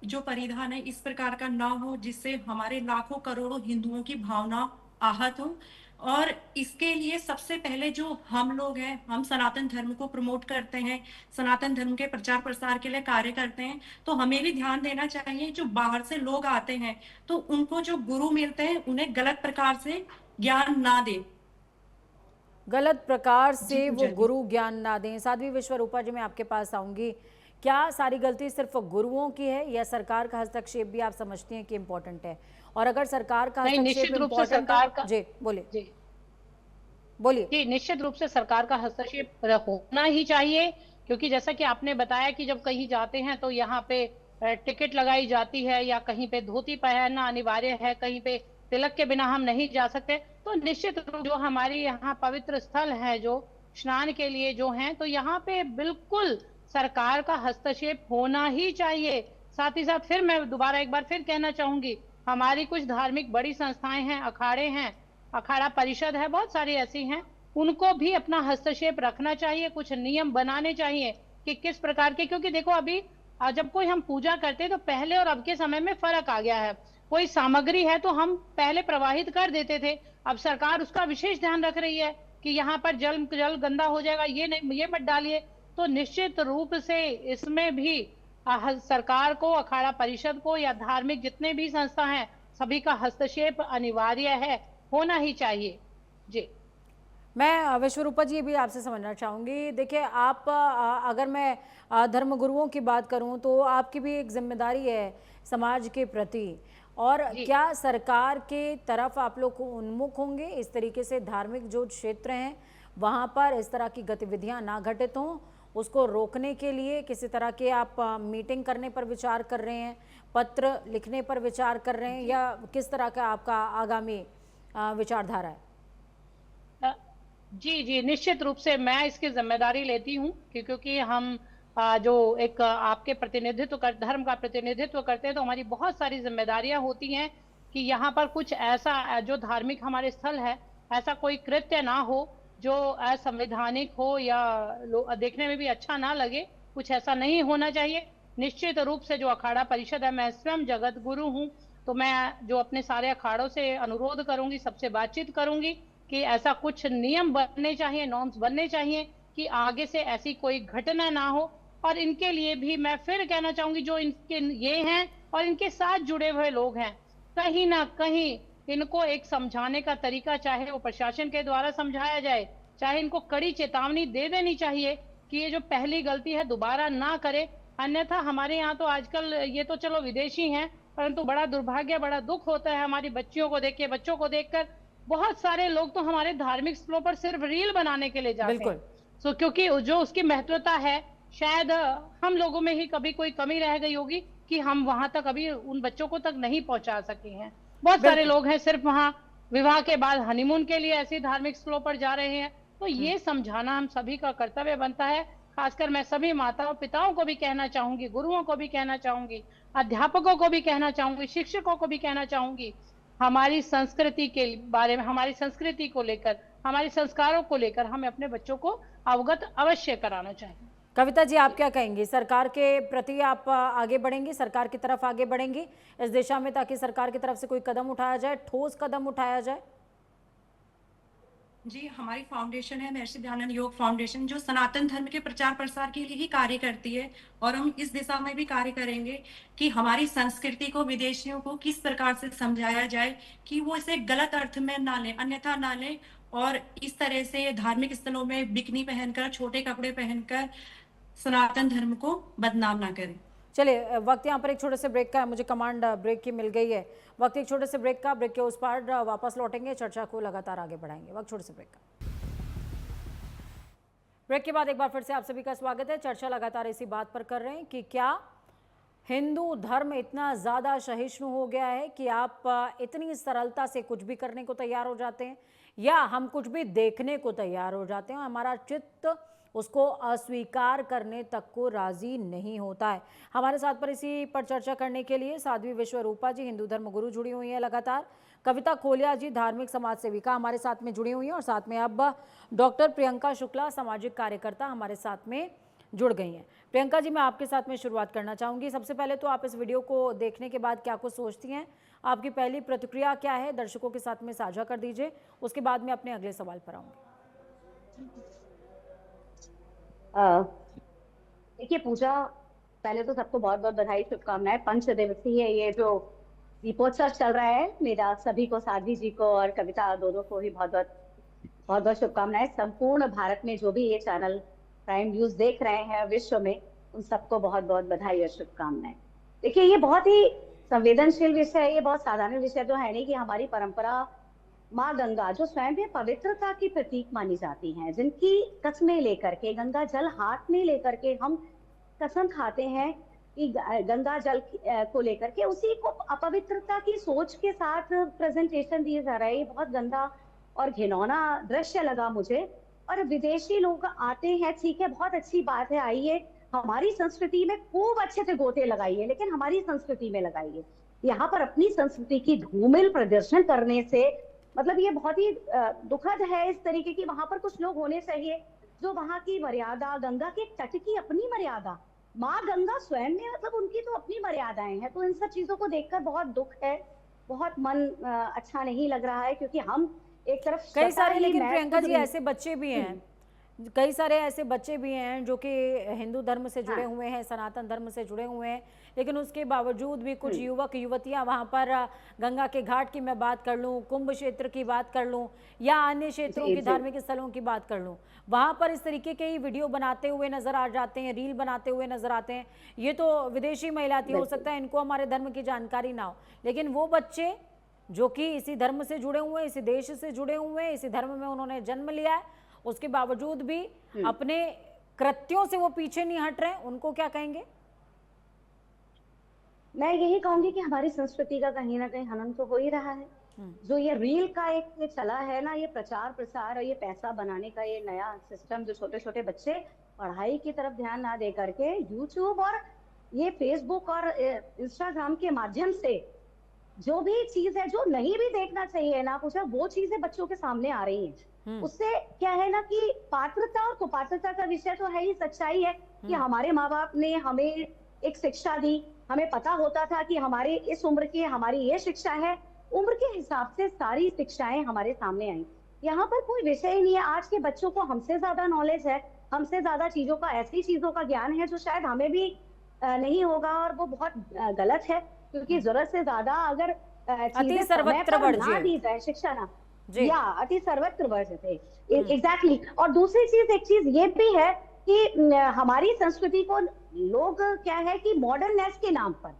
जो परिधान है इस प्रकार का ना हो जिससे हमारे लाखों करोड़ों हिंदुओं की भावना आहत हो। और इसके लिए सबसे पहले जो हम लोग हैं, हम सनातन धर्म को प्रमोट करते हैं, सनातन धर्म के प्रचार प्रसार के लिए कार्य करते हैं, तो हमें भी ध्यान देना चाहिए जो बाहर से लोग आते हैं तो उनको जो गुरु मिलते हैं उन्हें गलत प्रकार से ज्ञान ना दे, गलत प्रकार जी से वो पूजा जी। गुरु ज्ञान ना दें। साध्वी विश्वरूपा जी, मैं आपके पास आऊंगी। क्या सारी गलती सिर्फ गुरुओं की है, या सरकार का हस्तक्षेप भी आप समझती हैं कि इम्पोर्टेंट है? और अगर सरकार का नहीं, हस्तक्षेप निश्चित रूप से इम्पोर्टेंट सरकार का है, जी बोलिए जी बोलिए। जी निश्चित रूप से सरकार का हस्तक्षेप होना ही चाहिए, क्योंकि जैसा कि आपने बताया कि जब कहीं जाते हैं तो यहाँ पे टिकट लगाई जाती है, या कहीं पे धोती पहनना अनिवार्य है, कहीं पे तिलक के बिना हम नहीं जा सकते। तो निश्चित रूप जो हमारे यहाँ पवित्र स्थल है जो स्नान के लिए जो हैं, तो यहाँ पे बिल्कुल सरकार का हस्तक्षेप होना ही चाहिए। साथ ही साथ फिर मैं दोबारा एक बार फिर कहना चाहूंगी, हमारी कुछ धार्मिक बड़ी संस्थाएं हैं, अखाड़े हैं, अखाड़ा परिषद है, बहुत सारी ऐसी हैं, उनको भी अपना हस्तक्षेप रखना चाहिए, कुछ नियम बनाने चाहिए कि किस प्रकार के, क्योंकि देखो अभी जब कोई हम पूजा करते हैं तो पहले और अब के समय में फर्क आ गया है। कोई सामग्री है तो हम पहले प्रवाहित कर देते थे, अब सरकार उसका विशेष ध्यान रख रही है कि यहाँ पर जल जल गंदा हो जाएगा, ये नहीं, ये मत डालिए। तो निश्चित रूप से इसमें भी सरकार को, अखाड़ा परिषद को, या धार्मिक जितने भी संस्था हैं, सभी का हस्तक्षेप अनिवार्य है, होना ही चाहिए। जी मैं विश्वरूपा जी भी आपसे समझना चाहूँगी। देखिए, आप अगर मैं धर्मगुरुओं की बात करूँ तो आपकी भी एक जिम्मेदारी है समाज के प्रति, और जी क्या सरकार के तरफ आप लोग को उन्मुख होंगे इस तरीके से धार्मिक जो क्षेत्र हैं वहाँ पर इस तरह की गतिविधियाँ ना घटित हों, उसको रोकने के लिए किसी तरह के आप मीटिंग करने पर विचार कर रहे हैं, पत्र लिखने पर विचार कर रहे हैं, या किस तरह का आपका आगामी विचारधारा है? अ, जी जी निश्चित रूप से मैं इसकी जिम्मेदारी लेती हूँ, क्योंकि हम जो एक आपके प्रतिनिधित्व कर, धर्म का प्रतिनिधित्व करते हैं, तो हमारी बहुत सारी जिम्मेदारियां होती हैं कि यहाँ पर कुछ ऐसा जो धार्मिक हमारे स्थल है, ऐसा कोई कृत्य ना हो जो असंवैधानिक हो या देखने में भी अच्छा ना लगे, कुछ ऐसा नहीं होना चाहिए। निश्चित रूप से जो अखाड़ा परिषद है, मैं स्वयं जगत गुरु हूँ, तो मैं जो अपने सारे अखाड़ों से अनुरोध करूंगी, सबसे बातचीत करूंगी कि ऐसा कुछ नियम बनने चाहिए, नॉर्म्स बनने चाहिए कि आगे से ऐसी कोई घटना ना हो। और इनके लिए भी मैं फिर कहना चाहूंगी, जो इनके ये हैं और इनके साथ जुड़े हुए लोग हैं, कहीं ना कहीं इनको एक समझाने का तरीका, चाहे वो प्रशासन के द्वारा समझाया जाए, चाहे इनको कड़ी चेतावनी दे देनी चाहिए कि ये जो पहली गलती है दोबारा ना करे। अन्यथा हमारे यहाँ तो आजकल, ये तो चलो विदेशी हैं, परंतु बड़ा दुर्भाग्य, बड़ा दुख होता है हमारी बच्चियों को देख के, बच्चों को देखकर। बहुत सारे लोग तो हमारे धार्मिक स्थलों पर सिर्फ रील बनाने के लिए जाते हैं। बिल्कुल। क्योंकि जो उसकी महत्वता है, शायद हम लोगों में ही कभी कोई कमी रह गई होगी कि हम वहां तक अभी उन बच्चों को तक नहीं पहुंचा सके हैं। बहुत सारे लोग हैं सिर्फ वहां विवाह के बाद हनीमून के लिए ऐसे धार्मिक स्थलों पर जा रहे हैं। तो ये समझाना हम सभी का कर्तव्य बनता है। खासकर मैं सभी माताओं पिताओं को भी कहना चाहूंगी, गुरुओं को भी कहना चाहूंगी, अध्यापकों को भी कहना चाहूंगी, शिक्षकों को भी कहना चाहूंगी, हमारी संस्कृति के बारे में, हमारी संस्कृति को लेकर, हमारे संस्कारों को लेकर हमें अपने बच्चों को अवगत अवश्य कराना चाहिए। कविता जी, आप क्या कहेंगी? सरकार के प्रति आप आगे बढ़ेंगी, सरकार की तरफ आगे बढ़ेंगी इस दिशा में, ताकि सरकार की तरफ से कोई कदम उठाया जाए, ठोस कदम उठाया जाए? जी, हमारी फाउंडेशन है महर्षि दयानंद योग फाउंडेशन, जो सनातन धर्म के प्रचार प्रसार के लिए ही कार्य करती है, और हम इस दिशा में भी कार्य करेंगे कि हमारी संस्कृति को विदेशियों को किस प्रकार से समझाया जाए कि वो इसे गलत अर्थ में ना लें, अन्यथा ना लें, और इस तरह से धार्मिक स्थलों में बिकनी पहनकर, छोटे कपड़े पहनकर सनातन धर्म को बदनाम ना करें। चलिए, वक्त यहाँ पर एक छोटे से ब्रेक का है, मुझे कमांड ब्रेक की मिल गई है। वक्त एक छोटे से ब्रेक का, ब्रेक के उस पार वापस लौटेंगे, चर्चा को लगातार आगे बढ़ाएंगे। वक्त छोटे से ब्रेक का। ब्रेक के बाद एक बार फिर से आप सभी का स्वागत है। चर्चा लगातार इसी बात पर कर रहे हैं कि क्या हिंदू धर्म इतना ज़्यादा सहिष्णु हो गया है कि आप इतनी सरलता से कुछ भी करने को तैयार हो जाते हैं, या हम कुछ भी देखने को तैयार हो जाते हैं, हमारा चित्त उसको अस्वीकार करने तक को राजी नहीं होता है। हमारे साथ पर इसी पर चर्चा करने के लिए साध्वी विश्वरूपा जी, हिंदू धर्म गुरु, जुड़ी हुई हैं लगातार। कविता खोलिया जी, धार्मिक समाज सेविका, हमारे साथ में जुड़ी हुई हैं। और साथ में अब डॉक्टर प्रियंका शुक्ला, सामाजिक कार्यकर्ता, हमारे साथ में जुड़ गई हैं। प्रियंका जी, मैं आपके साथ में शुरुआत करना चाहूँगी। सबसे पहले तो आप इस वीडियो को देखने के बाद क्या कुछ सोचती हैं, आपकी पहली प्रतिक्रिया क्या है, दर्शकों के साथ में साझा कर दीजिए। उसके बाद मैं अपने अगले सवाल पर आऊँगी। देखिए पूजा, पहले तो सबको बहुत बहुत बधाई, शुभकामनाएं। पंचदिवसीय ये जो दीपोत्सव चल रहा है, मेरा सभी को, साध्वी जी को और कविता दोनों को ही बहुत बहुत शुभकामनाएं। संपूर्ण भारत में जो भी ये चैनल प्राइम न्यूज देख रहे हैं विश्व में, उन सबको बहुत बहुत बधाई और शुभकामनाएं। देखिए ये बहुत ही संवेदनशील विषय है, ये बहुत साधारण विषय तो है नहीं कि हमारी परंपरा माँ गंगा, जो स्वयं भी पवित्रता की प्रतीक मानी जाती हैं, जिनकी कसमें लेकर के, गंगा जल हाथ में लेकर के हम कसम खाते हैं कि गंगा जल को लेकर के उसी को अपवित्रता की सोच के साथ प्रेजेंटेशन दिया जा रहा है। ये बहुत गंदा और घिनौना दृश्य लगा मुझे। और विदेशी लोग आते हैं, ठीक है, बहुत अच्छी बात है, आइए हमारी संस्कृति में खूब अच्छे से गोते लगाइए, लेकिन हमारी संस्कृति में लगाइए। यहाँ पर अपनी संस्कृति की धूमिल प्रदर्शन करने से मतलब ये बहुत ही दुखद है इस तरीके की। वहां पर कुछ लोग होने चाहिए जो वहां की मर्यादा, गंगा के तट की अपनी मर्यादा, माँ गंगा स्वयं में मतलब उनकी तो अपनी मर्यादाएं हैं। तो इन सब चीजों को देखकर बहुत दुख है, बहुत मन अच्छा नहीं लग रहा है, क्योंकि हम एक तरफ कई सारे, लेकिन प्रियंका जी ऐसे बच्चे भी हैं, कई सारे ऐसे बच्चे भी हैं जो कि हिंदू धर्म से जुड़े हुए हैं, सनातन धर्म से जुड़े हुए हैं, लेकिन उसके बावजूद भी कुछ युवक युवतियां वहां पर गंगा के घाट की मैं बात कर लूं, कुंभ क्षेत्र की बात कर लूं, या अन्य क्षेत्रों की धार्मिक स्थलों की बात कर लूं, वहां पर इस तरीके के ही वीडियो बनाते हुए नजर आ जाते हैं, रील बनाते हुए नजर आते हैं। ये तो विदेशी महिला थी, हो सकता है इनको हमारे धर्म की जानकारी ना हो, लेकिन वो बच्चे जो कि इसी धर्म से जुड़े हुए हैं, इसी देश से जुड़े हुए हैं, इसी धर्म में उन्होंने जन्म लिया है, उसके बावजूद भी अपने कृत्यों से वो पीछे नहीं हट रहे, उनको क्या कहेंगे? मैं यही कहूंगी कि हमारी संस्कृति का कहीं ना कहीं हनन तो हो ही रहा है। जो ये रील का एक ये चला है ना, ये प्रचार प्रसार और ये पैसा बनाने का ये नया सिस्टम, जो छोटे छोटे बच्चे पढ़ाई की तरफ ध्यान ना दे करके यूट्यूब और ये फेसबुक और इंस्टाग्राम के माध्यम से जो भी चीज है जो नहीं भी देखना चाहिए ना पूछा, वो चीजें बच्चों के सामने आ रही हैं। उससे क्या है ना कि पात्रता और कुपात्रता का विषय तो है ही। सच्चाई है कि हमारे माँ बाप ने हमें एक शिक्षा दी, हमें पता होता था कि हमारे इस उम्र की हमारी ये शिक्षा है, उम्र के हिसाब से सारी शिक्षाएं हमारे सामने आई। यहाँ पर कोई विषय ही नहीं है। आज के बच्चों को हमसे ज्यादा नॉलेज है, हमसे ज्यादा चीजों का, ऐसी चीजों का ज्ञान है जो शायद हमें भी नहीं होगा, और वो बहुत गलत है, क्योंकि जरूरत से ज्यादा अगर अति सर्वत्र ना दी जाए शिक्षा ना, या अति सर्वत्र वर्ज्य एग्जैक्टली। और दूसरी चीज, एक चीज ये भी है कि हमारी संस्कृति को लोग क्या है कि मॉडर्ननेस के नाम पर,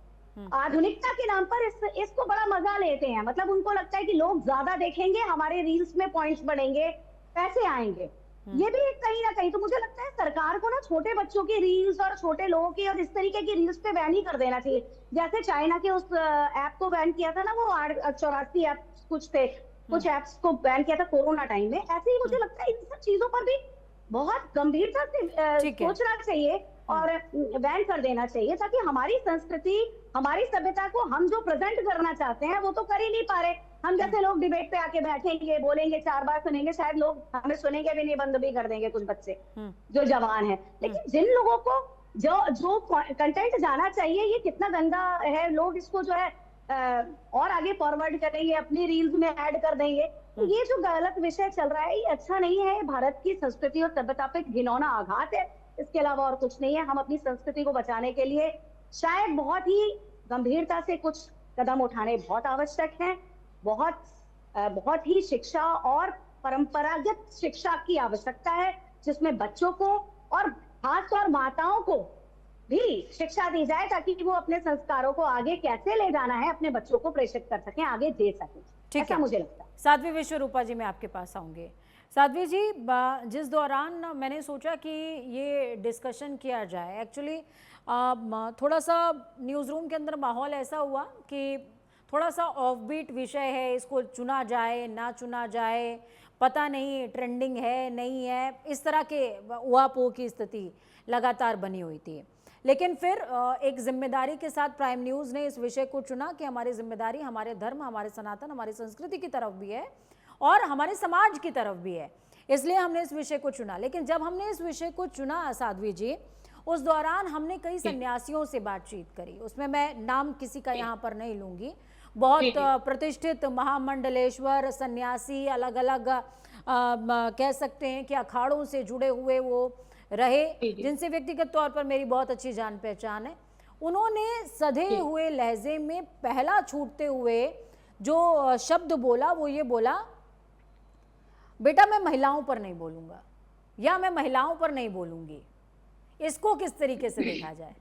आधुनिकता के नाम पर इसको बड़ा मजा लेते हैं। मतलब उनको लगता है कि लोग ज्यादा देखेंगे, हमारे रील्स में पॉइंट्स बढ़ेंगे, पैसे आएंगे। ये भी कहीं ना कहीं तो मुझे लगता है सरकार को ना छोटे बच्चों की रील्स और छोटे लोगों की और इस तरीके की रील्स पे बैन ही कर देना चाहिए। जैसे चाइना के उस ऐप को बैन किया था ना, वो 84 ऐप कुछ थे, कुछ ऐप्स को बैन किया था कोरोना टाइम में। ऐसे ही मुझे लगता है इन सब चीजों पर भी बहुत गंभीरता से सोचना चाहिए और बैन कर देना चाहिए, ताकि हमारी संस्कृति, हमारी सभ्यता को हम जो प्रेजेंट करना चाहते हैं वो तो कर ही नहीं पा रहे। हम जैसे लोग डिबेट पे आके बैठेंगे, बोलेंगे, 4 बार सुनेंगे, शायद लोग हमें सुनेंगे भी नहीं, बंद भी कर देंगे कुछ बच्चे जो जवान है। लेकिन जिन लोगों को जो कंटेंट जाना चाहिए, ये कितना गंदा है, लोग इसको जो है और आगे फॉरवर्ड करेंगे, अपनी रील्स में ऐड कर देंगे। तो ये जो गलत विषय चल रहा है, ये अच्छा नहीं है। भारत की संस्कृति और सभ्यता पे घिनौना आघात है, इसके अलावा और कुछ नहीं है। हम अपनी संस्कृति को बचाने के लिए शायद बहुत ही गंभीरता से कुछ कदम उठाने बहुत आवश्यक हैं। बहुत ही शिक्षा और परंपरागत शिक्षा की आवश्यकता है, जिसमें बच्चों को और खासतौर माताओं को भी शिक्षा दी जाए, ताकि वो अपने संस्कारों को आगे कैसे ले जाना है अपने बच्चों को प्रेषित कर सकें, आगे दे सकें। ठीक है, मुझे लगता है। साध्वी विश्वरूपा जी, मैं आपके पास आऊंगी। साध्वी जी, जिस दौरान मैंने सोचा कि ये डिस्कशन किया जाए, एक्चुअली थोड़ा सा न्यूज़ रूम के अंदर माहौल ऐसा हुआ कि थोड़ा सा ऑफ बीट विषय है, इसको चुना जाए ना चुना जाए, पता नहीं ट्रेंडिंग है नहीं है, इस तरह के उहापोह की स्थिति लगातार बनी हुई थी। लेकिन फिर एक जिम्मेदारी के साथ प्राइम न्यूज़ ने इस विषय को चुना कि हमारी जिम्मेदारी हमारे धर्म, हमारे सनातन, हमारी संस्कृति की तरफ भी है और हमारे समाज की तरफ भी है, इसलिए हमने इस विषय को चुना। लेकिन जब हमने इस विषय को चुना साध्वी जी, उस दौरान हमने कई सन्यासियों से बातचीत करी। उसमें मैं नाम किसी का यहाँ पर नहीं लूंगी, बहुत प्रतिष्ठित महामंडलेश्वर सन्यासी, अलग अलग कह सकते हैं कि अखाड़ों से जुड़े हुए वो रहे, जिनसे व्यक्तिगत तौर पर मेरी बहुत अच्छी जान पहचान है। उन्होंने सधे हुए लहजे में पहला छूटते हुए जो शब्द बोला वो ये बोला, बेटा मैं महिलाओं पर नहीं बोलूंगा या मैं महिलाओं पर नहीं बोलूंगी। इसको किस तरीके से देखा जाए?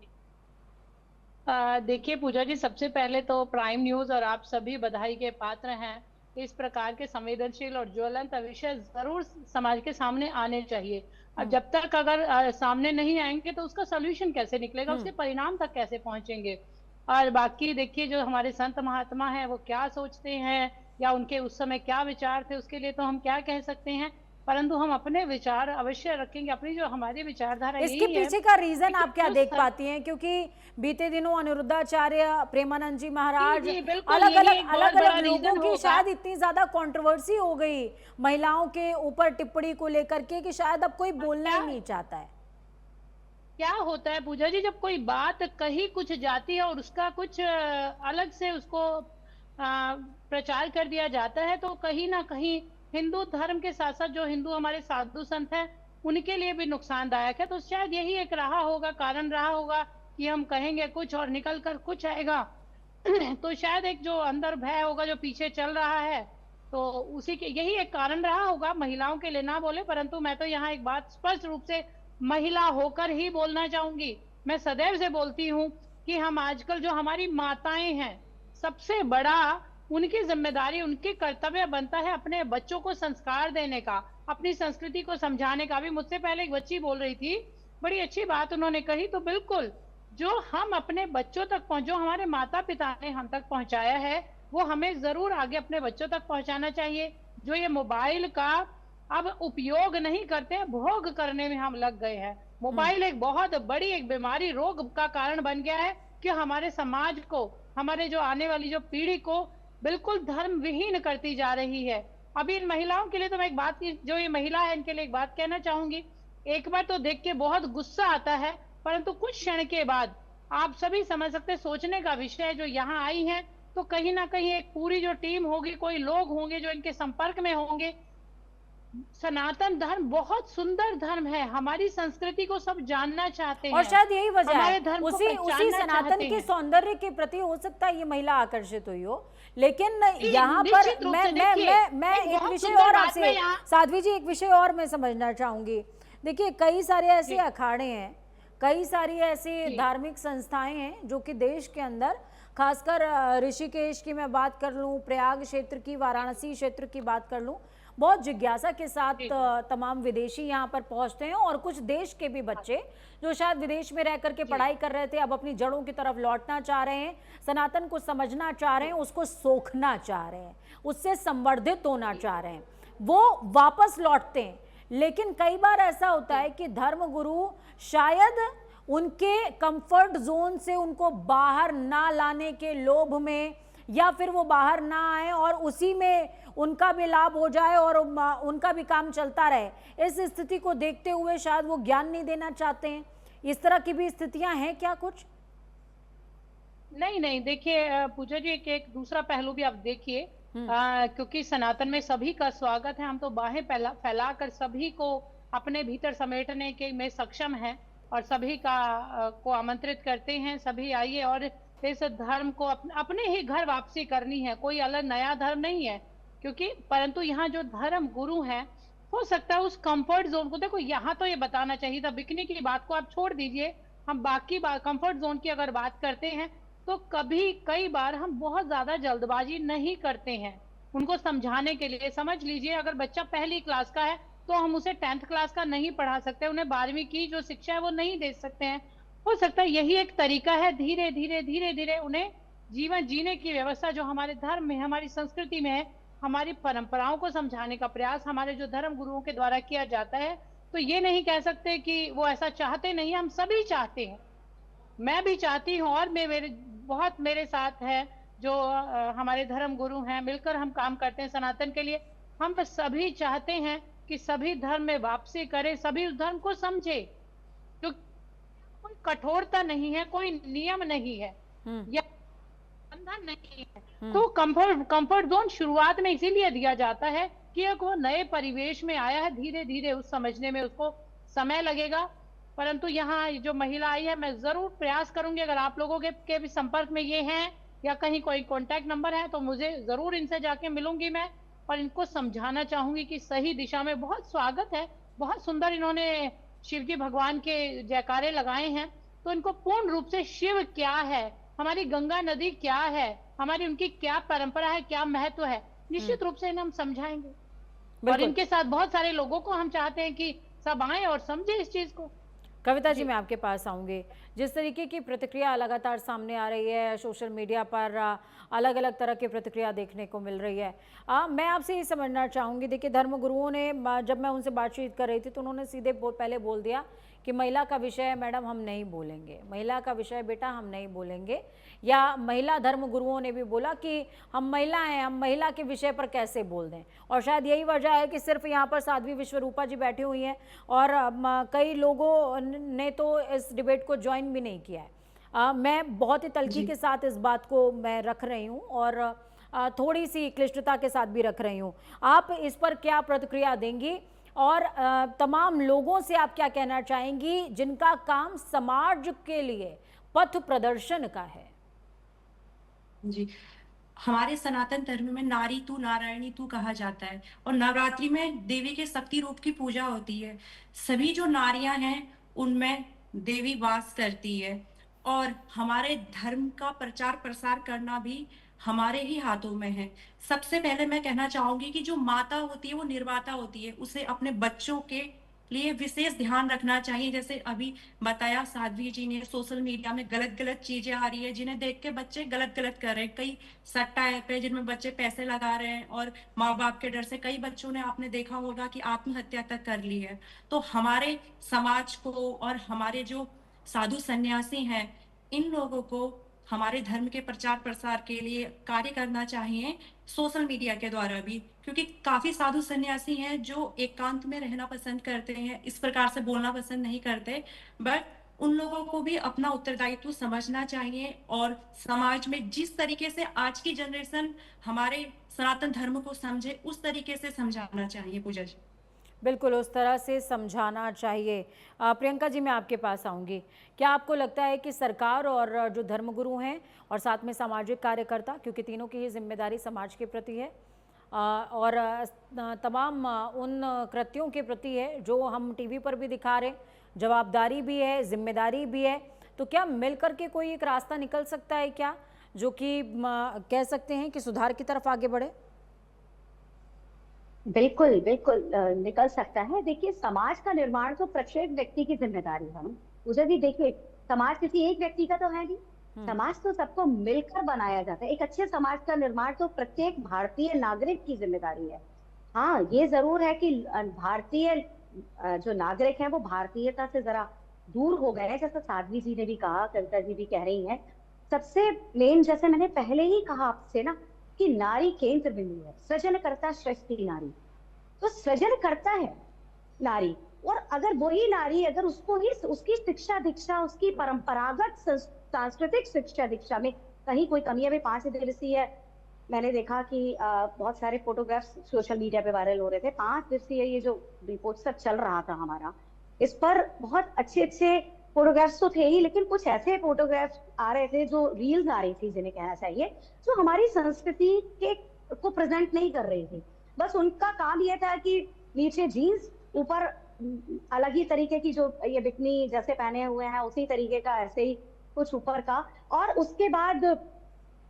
देखिए पूजा जी, सबसे पहले तो प्राइम न्यूज और आप सभी बधाई के पात्र हैं। इस प्रकार के संवेदनशील और ज्वलंत विषय जरूर समाज के सामने आने चाहिए। और जब तक अगर सामने नहीं आएंगे तो उसका सोल्यूशन कैसे निकलेगा, उसके परिणाम तक कैसे पहुंचेंगे। और बाकी देखिए, जो हमारे संत महात्मा हैं वो क्या सोचते हैं या उनके उस समय क्या विचार थे, उसके लिए तो हम क्या कह सकते हैं, परंतु हम अपने विचार अवश्य रखेंगे। अपनी जो हमारी विचारधारा, इसके पीछे का रीजन आप क्या देख पाती हैं? क्योंकि बीते दिनों अनिरुद्धाचार्य, प्रेमानंद जी महाराज, अलग अलग लोगों की शायद इतनी ज्यादा कंट्रोवर्सी हो गई महिलाओं के ऊपर टिप्पणी को लेकर के कि शायद अब कोई बोलना ही नहीं चाहता है। क्या होता है पूजा जी, जब कोई बात कही कुछ जाती है और उसका कुछ अलग से उसको प्रचार कर दिया जाता है, तो कहीं ना कहीं हिंदू धर्म के साथ साथ जो हिंदू हमारे साधु संत हैं उनके लिए भी नुकसानदायक है। तो शायद यही एक रहा होगा, कारण रहा होगा कि हम कहेंगे कुछ और निकल कर कुछ आएगा। तो शायद एक जो अंदर भय होगा जो पीछे चल रहा है, तो उसी के यही एक कारण रहा होगा। महिलाओं के लिए ना बोले, परंतु मैं तो यहाँ एक बात स्पष्ट रूप से महिला होकर ही बोलना चाहूंगी। मैं सदैव से बोलती हूँ कि हम आजकल जो हमारी माताएं हैं, सबसे बड़ा उनकी जिम्मेदारी, उनकी कर्तव्य बनता है अपने बच्चों को संस्कार देने का, अपनी संस्कृति को समझाने का। भी मुझसे पहले एक बच्ची बोल रही थी, बड़ी अच्छी बात उन्होंने कही। तो बिल्कुल जो हम अपने बच्चों तक जो हमारे माता पिता ने हम तक पहुंचाया है, वो हमें जरूर आगे अपने बच्चों तक पहुंचाना चाहिए। जो ये मोबाइल का अब उपयोग नहीं करते, भोग करने में हम लग गए हैं। मोबाइल एक बहुत बड़ी एक बीमारी, रोग का कारण बन गया है कि हमारे समाज को, हमारे जो आने वाली जो पीढ़ी को बिल्कुल धर्म विहीन करती जा रही है। अभी इन महिलाओं के लिए तो मैं एक बात, जो ये महिला है इनके लिए एक बात कहना चाहूंगी। एक बार तो देख के बहुत गुस्सा आता है, परंतु कुछ क्षण के बाद आप सभी समझ सकते, सोचने का विषय जो यहाँ आई है, तो कहीं ना कहीं एक पूरी जो टीम होगी, कोई लोग होंगे जो इनके संपर्क में होंगे। सनातन धर्म बहुत सुंदर धर्म है, हमारी संस्कृति को सब जानना चाहते हैं और शायद यही वजह है, उसी सनातन के हैं। सौंदर्य के प्रति हो सकता है ये महिला आकर्षित हुई हो। लेकिन यहाँ पर मैं एक विषय और आपसे, साध्वी जी, एक विषय और मैं समझना चाहूंगी। देखिए, कई सारे ऐसे अखाड़े हैं, कई सारी ऐसी धार्मिक संस्थाएं हैं जो कि देश के अंदर, खासकर ऋषिकेश की मैं बात कर लूं, प्रयाग क्षेत्र की, वाराणसी क्षेत्र की बात कर लूं, बहुत जिज्ञासा के साथ तमाम विदेशी यहाँ पर पहुंचते हैं और कुछ देश के भी बच्चे जो शायद विदेश में रह करके पढ़ाई कर रहे थे, अब अपनी जड़ों की तरफ लौटना चाह रहे हैं, सनातन को समझना चाह रहे हैं, उसको सोखना चाह रहे हैं, उससे संवर्धित होना चाह रहे हैं, वो वापस लौटते हैं। लेकिन कई बार ऐसा होता है कि धर्म गुरु शायद उनके कंफर्ट जोन से उनको बाहर ना लाने के लोभ में, या फिर वो बाहर ना आए और उसी में उनका भी लाभ हो जाए और उनका भी काम चलता रहे, इस स्थिति को देखते हुए शायद वो ज्ञान नहीं देना चाहते हैं। इस तरह की भी स्थितियां हैं क्या कुछ? नहीं, देखिए पूजा जी, एक दूसरा पहलू भी आप देखिए, क्योंकि सनातन में सभी का स्वागत है। हम तो बाहें फैला कर सभी को अपने भीतर समेटने के में सक्षम हैं और सभी को आमंत्रित करते हैं, सभी आइए और इस धर्म को अपने ही घर वापसी करनी है। कोई अलग नया धर्म नहीं है, क्योंकि परंतु यहाँ जो धर्म गुरु हैं, हो सकता है उस कंफर्ट जोन को, देखो यहाँ तो ये बताना चाहिए था, बिकने की बात को आप छोड़ दीजिए, हम बाकी कंफर्ट जोन की अगर बात करते हैं तो कई बार हम बहुत ज्यादा जल्दबाजी नहीं करते हैं उनको समझाने के लिए। समझ लीजिए, अगर बच्चा पहली क्लास का है तो हम उसे 10th क्लास का नहीं पढ़ा सकते, उन्हें 12वीं की जो शिक्षा है वो नहीं दे सकते हैं। हो सकता है यही एक तरीका है, धीरे धीरे उन्हें जीवन जीने की व्यवस्था जो हमारे धर्म में, हमारी संस्कृति में है, हमारी परंपराओं को समझाने का प्रयास हमारे जो धर्म गुरुओं के द्वारा किया जाता है। तो ये नहीं कह सकते कि वो ऐसा चाहते नहीं, हम सभी चाहते हैं। मैं भी चाहती हूँ और मेरे बहुत मेरे साथ है जो हमारे धर्म गुरु हैं, मिलकर हम काम करते हैं सनातन के लिए। हम सभी चाहते हैं कि सभी धर्म में वापसी करें, सभी उस धर्म को समझे। तो कोई कठोरता नहीं है, कोई नियम नहीं है या बंधन नहीं है। तो कंफर्ट जोन शुरुआत में इसीलिए दिया जाता है कि एक वो नए परिवेश में आया है, धीरे धीरे उस समझने में उसको समय लगेगा। परंतु यहाँ जो महिला आई है, मैं जरूर प्रयास करूंगी, अगर आप लोगों के भी संपर्क में ये हैं या कहीं कोई कांटेक्ट नंबर है तो मुझे जरूर इनसे जाके मिलूंगी मैं, और इनको समझाना चाहूंगी कि सही दिशा में। बहुत स्वागत है, बहुत सुंदर इन्होंने शिव जी भगवान के जयकारे लगाए हैं। तो इनको पूर्ण रूप से शिव क्या है, हमारी गंगा नदी क्या है, हमारी उनकी क्या परंपरा है, क्या महत्व है, निश्चित रूप से इन्हें हम समझाएंगे। और इनके साथ बहुत सारे लोगों को हम चाहते हैं कि सब आए और समझे इस चीज को। कविता जी, मैं आपके पास आऊंगी। जिस तरीके की प्रतिक्रिया लगातार सामने आ रही है सोशल मीडिया पर, अलग अलग तरह की प्रतिक्रिया देखने को मिल रही है, मैं आपसे ये समझना चाहूँगी। देखिए, धर्मगुरुओं ने, जब मैं उनसे बातचीत कर रही थी तो उन्होंने सीधे पहले बोल दिया कि महिला का विषय मैडम हम नहीं बोलेंगे, महिला का विषय बेटा हम नहीं बोलेंगे। या महिला धर्मगुरुओं ने भी बोला कि हम महिला हैं, हम महिला के विषय पर कैसे बोल दें। और शायद यही वजह है कि सिर्फ यहाँ पर साध्वी विश्वरूपा जी बैठी हुई हैं और कई लोगों ने तो इस डिबेट को ज्वाइन भी नहीं किया है। मैं बहुत ही तल्खी के साथ इस बात को मैं रख रही हूँ और थोड़ी सी क्लिष्टता के साथ भी रख रही हूँ। आप इस पर क्या प्रतिक्रिया देंगी और तमाम लोगों से आप क्या कहना चाहेंगी जिनका काम समाज के लिए पथ प्रदर्शन का है? जी, हमारे सनातन धर्म में नारी तू नारायणी तू कहा जाता है और नवरात्रि में देवी के शक्ति रूप की पूजा होती है। सभी जो नारियां हैं उनमें देवी वास करती है और हमारे धर्म का प्रचार प्रसार करना भी हमारे ही हाथों में है। सबसे पहले मैं कहना चाहूंगी कि जो माता होती है वो निर्माता होती है, उसे अपने बच्चों के लिए विशेष ध्यान रखना चाहिए। जैसे अभी बताया साध्वी जी ने, सोशल मीडिया में गलत गलत चीजें आ रही है जिन्हें देख के बच्चे गलत गलत कर रहे हैं। कई सट्टा ऐप है जिनमें बच्चे पैसे लगा रहे हैं और माँ बाप के डर से कई बच्चों ने, आपने देखा होगा कि आत्महत्या तक कर ली है। तो हमारे समाज को और हमारे जो साधु सन्यासी हैं, इन लोगों को हमारे धर्म के प्रचार प्रसार के लिए कार्य करना चाहिए सोशल मीडिया के द्वारा भी, क्योंकि काफी साधु सन्यासी हैं जो एकांत में रहना पसंद करते हैं, इस प्रकार से बोलना पसंद नहीं करते। बट उन लोगों को भी अपना उत्तरदायित्व समझना चाहिए और समाज में जिस तरीके से आज की जनरेशन हमारे सनातन धर्म को समझे उस तरीके से समझाना चाहिए। पूजा जी, बिल्कुल उस तरह से समझाना चाहिए। प्रियंका जी, मैं आपके पास आऊँगी। क्या आपको लगता है कि सरकार और जो धर्मगुरु हैं और साथ में सामाजिक कार्यकर्ता, क्योंकि तीनों की ही जिम्मेदारी समाज के प्रति है और तमाम उन कृत्यों के प्रति है जो हम टीवी पर भी दिखा रहे हैं, जवाबदारी भी है, जिम्मेदारी भी है, तो क्या मिलकर के कोई एक रास्ता निकल सकता है क्या, जो कि कह सकते हैं कि सुधार की तरफ आगे बढ़े? बिल्कुल बिल्कुल निकल सकता है। देखिए, समाज का निर्माण तो प्रत्येक व्यक्ति की जिम्मेदारी है। मुझे भी देखिए, समाज किसी एक व्यक्ति का तो है नहीं, समाज तो सबको मिलकर बनाया जाता है। एक अच्छे समाज का निर्माण तो प्रत्येक भारतीय नागरिक की जिम्मेदारी है। हाँ, ये जरूर है कि भारतीय जो नागरिक हैं वो भारतीयता से जरा दूर हो गए हैं, जैसा साध्वी जी ने भी कहा, कविता जी भी कह रही हैं। सबसे मेन, जैसे मैंने पहले ही कहा आपसे ना, कि नारी केंद्र बिंदु है, सृजनकर्ता श्रेष्ठी नारी। तो सृजन करता है नारी, और अगर वही नारी, अगर उसको ही उसकी शिक्षा दीक्षा, उसकी परंपरागत सांस्कृतिक शिक्षा दीक्षा में कहीं कोई कमी है। 5 दिवसीय मैंने देखा कि बहुत सारे फोटोग्राफ्स सोशल मीडिया पे वायरल हो रहे थे। 5 दिवसीय ये जो दीपोत्सव चल रहा था हमारा, इस पर बहुत अच्छे अच्छे फोटोग्राफ्स तो थे ही, लेकिन कुछ ऐसे फोटोग्राफ्स आ रहे थे, जो रील्स आ रही थी जिन्हें कहना चाहिए, जो हमारी संस्कृति के को प्रेजेंट नहीं कर रही थी। बस उनका काम ये था कि नीचे जीन्स, ऊपर अलग ही तरीके की जो ये बिकनी जैसे पहने हुए हैं उसी तरीके का ऐसे ही कुछ ऊपर का, और उसके बाद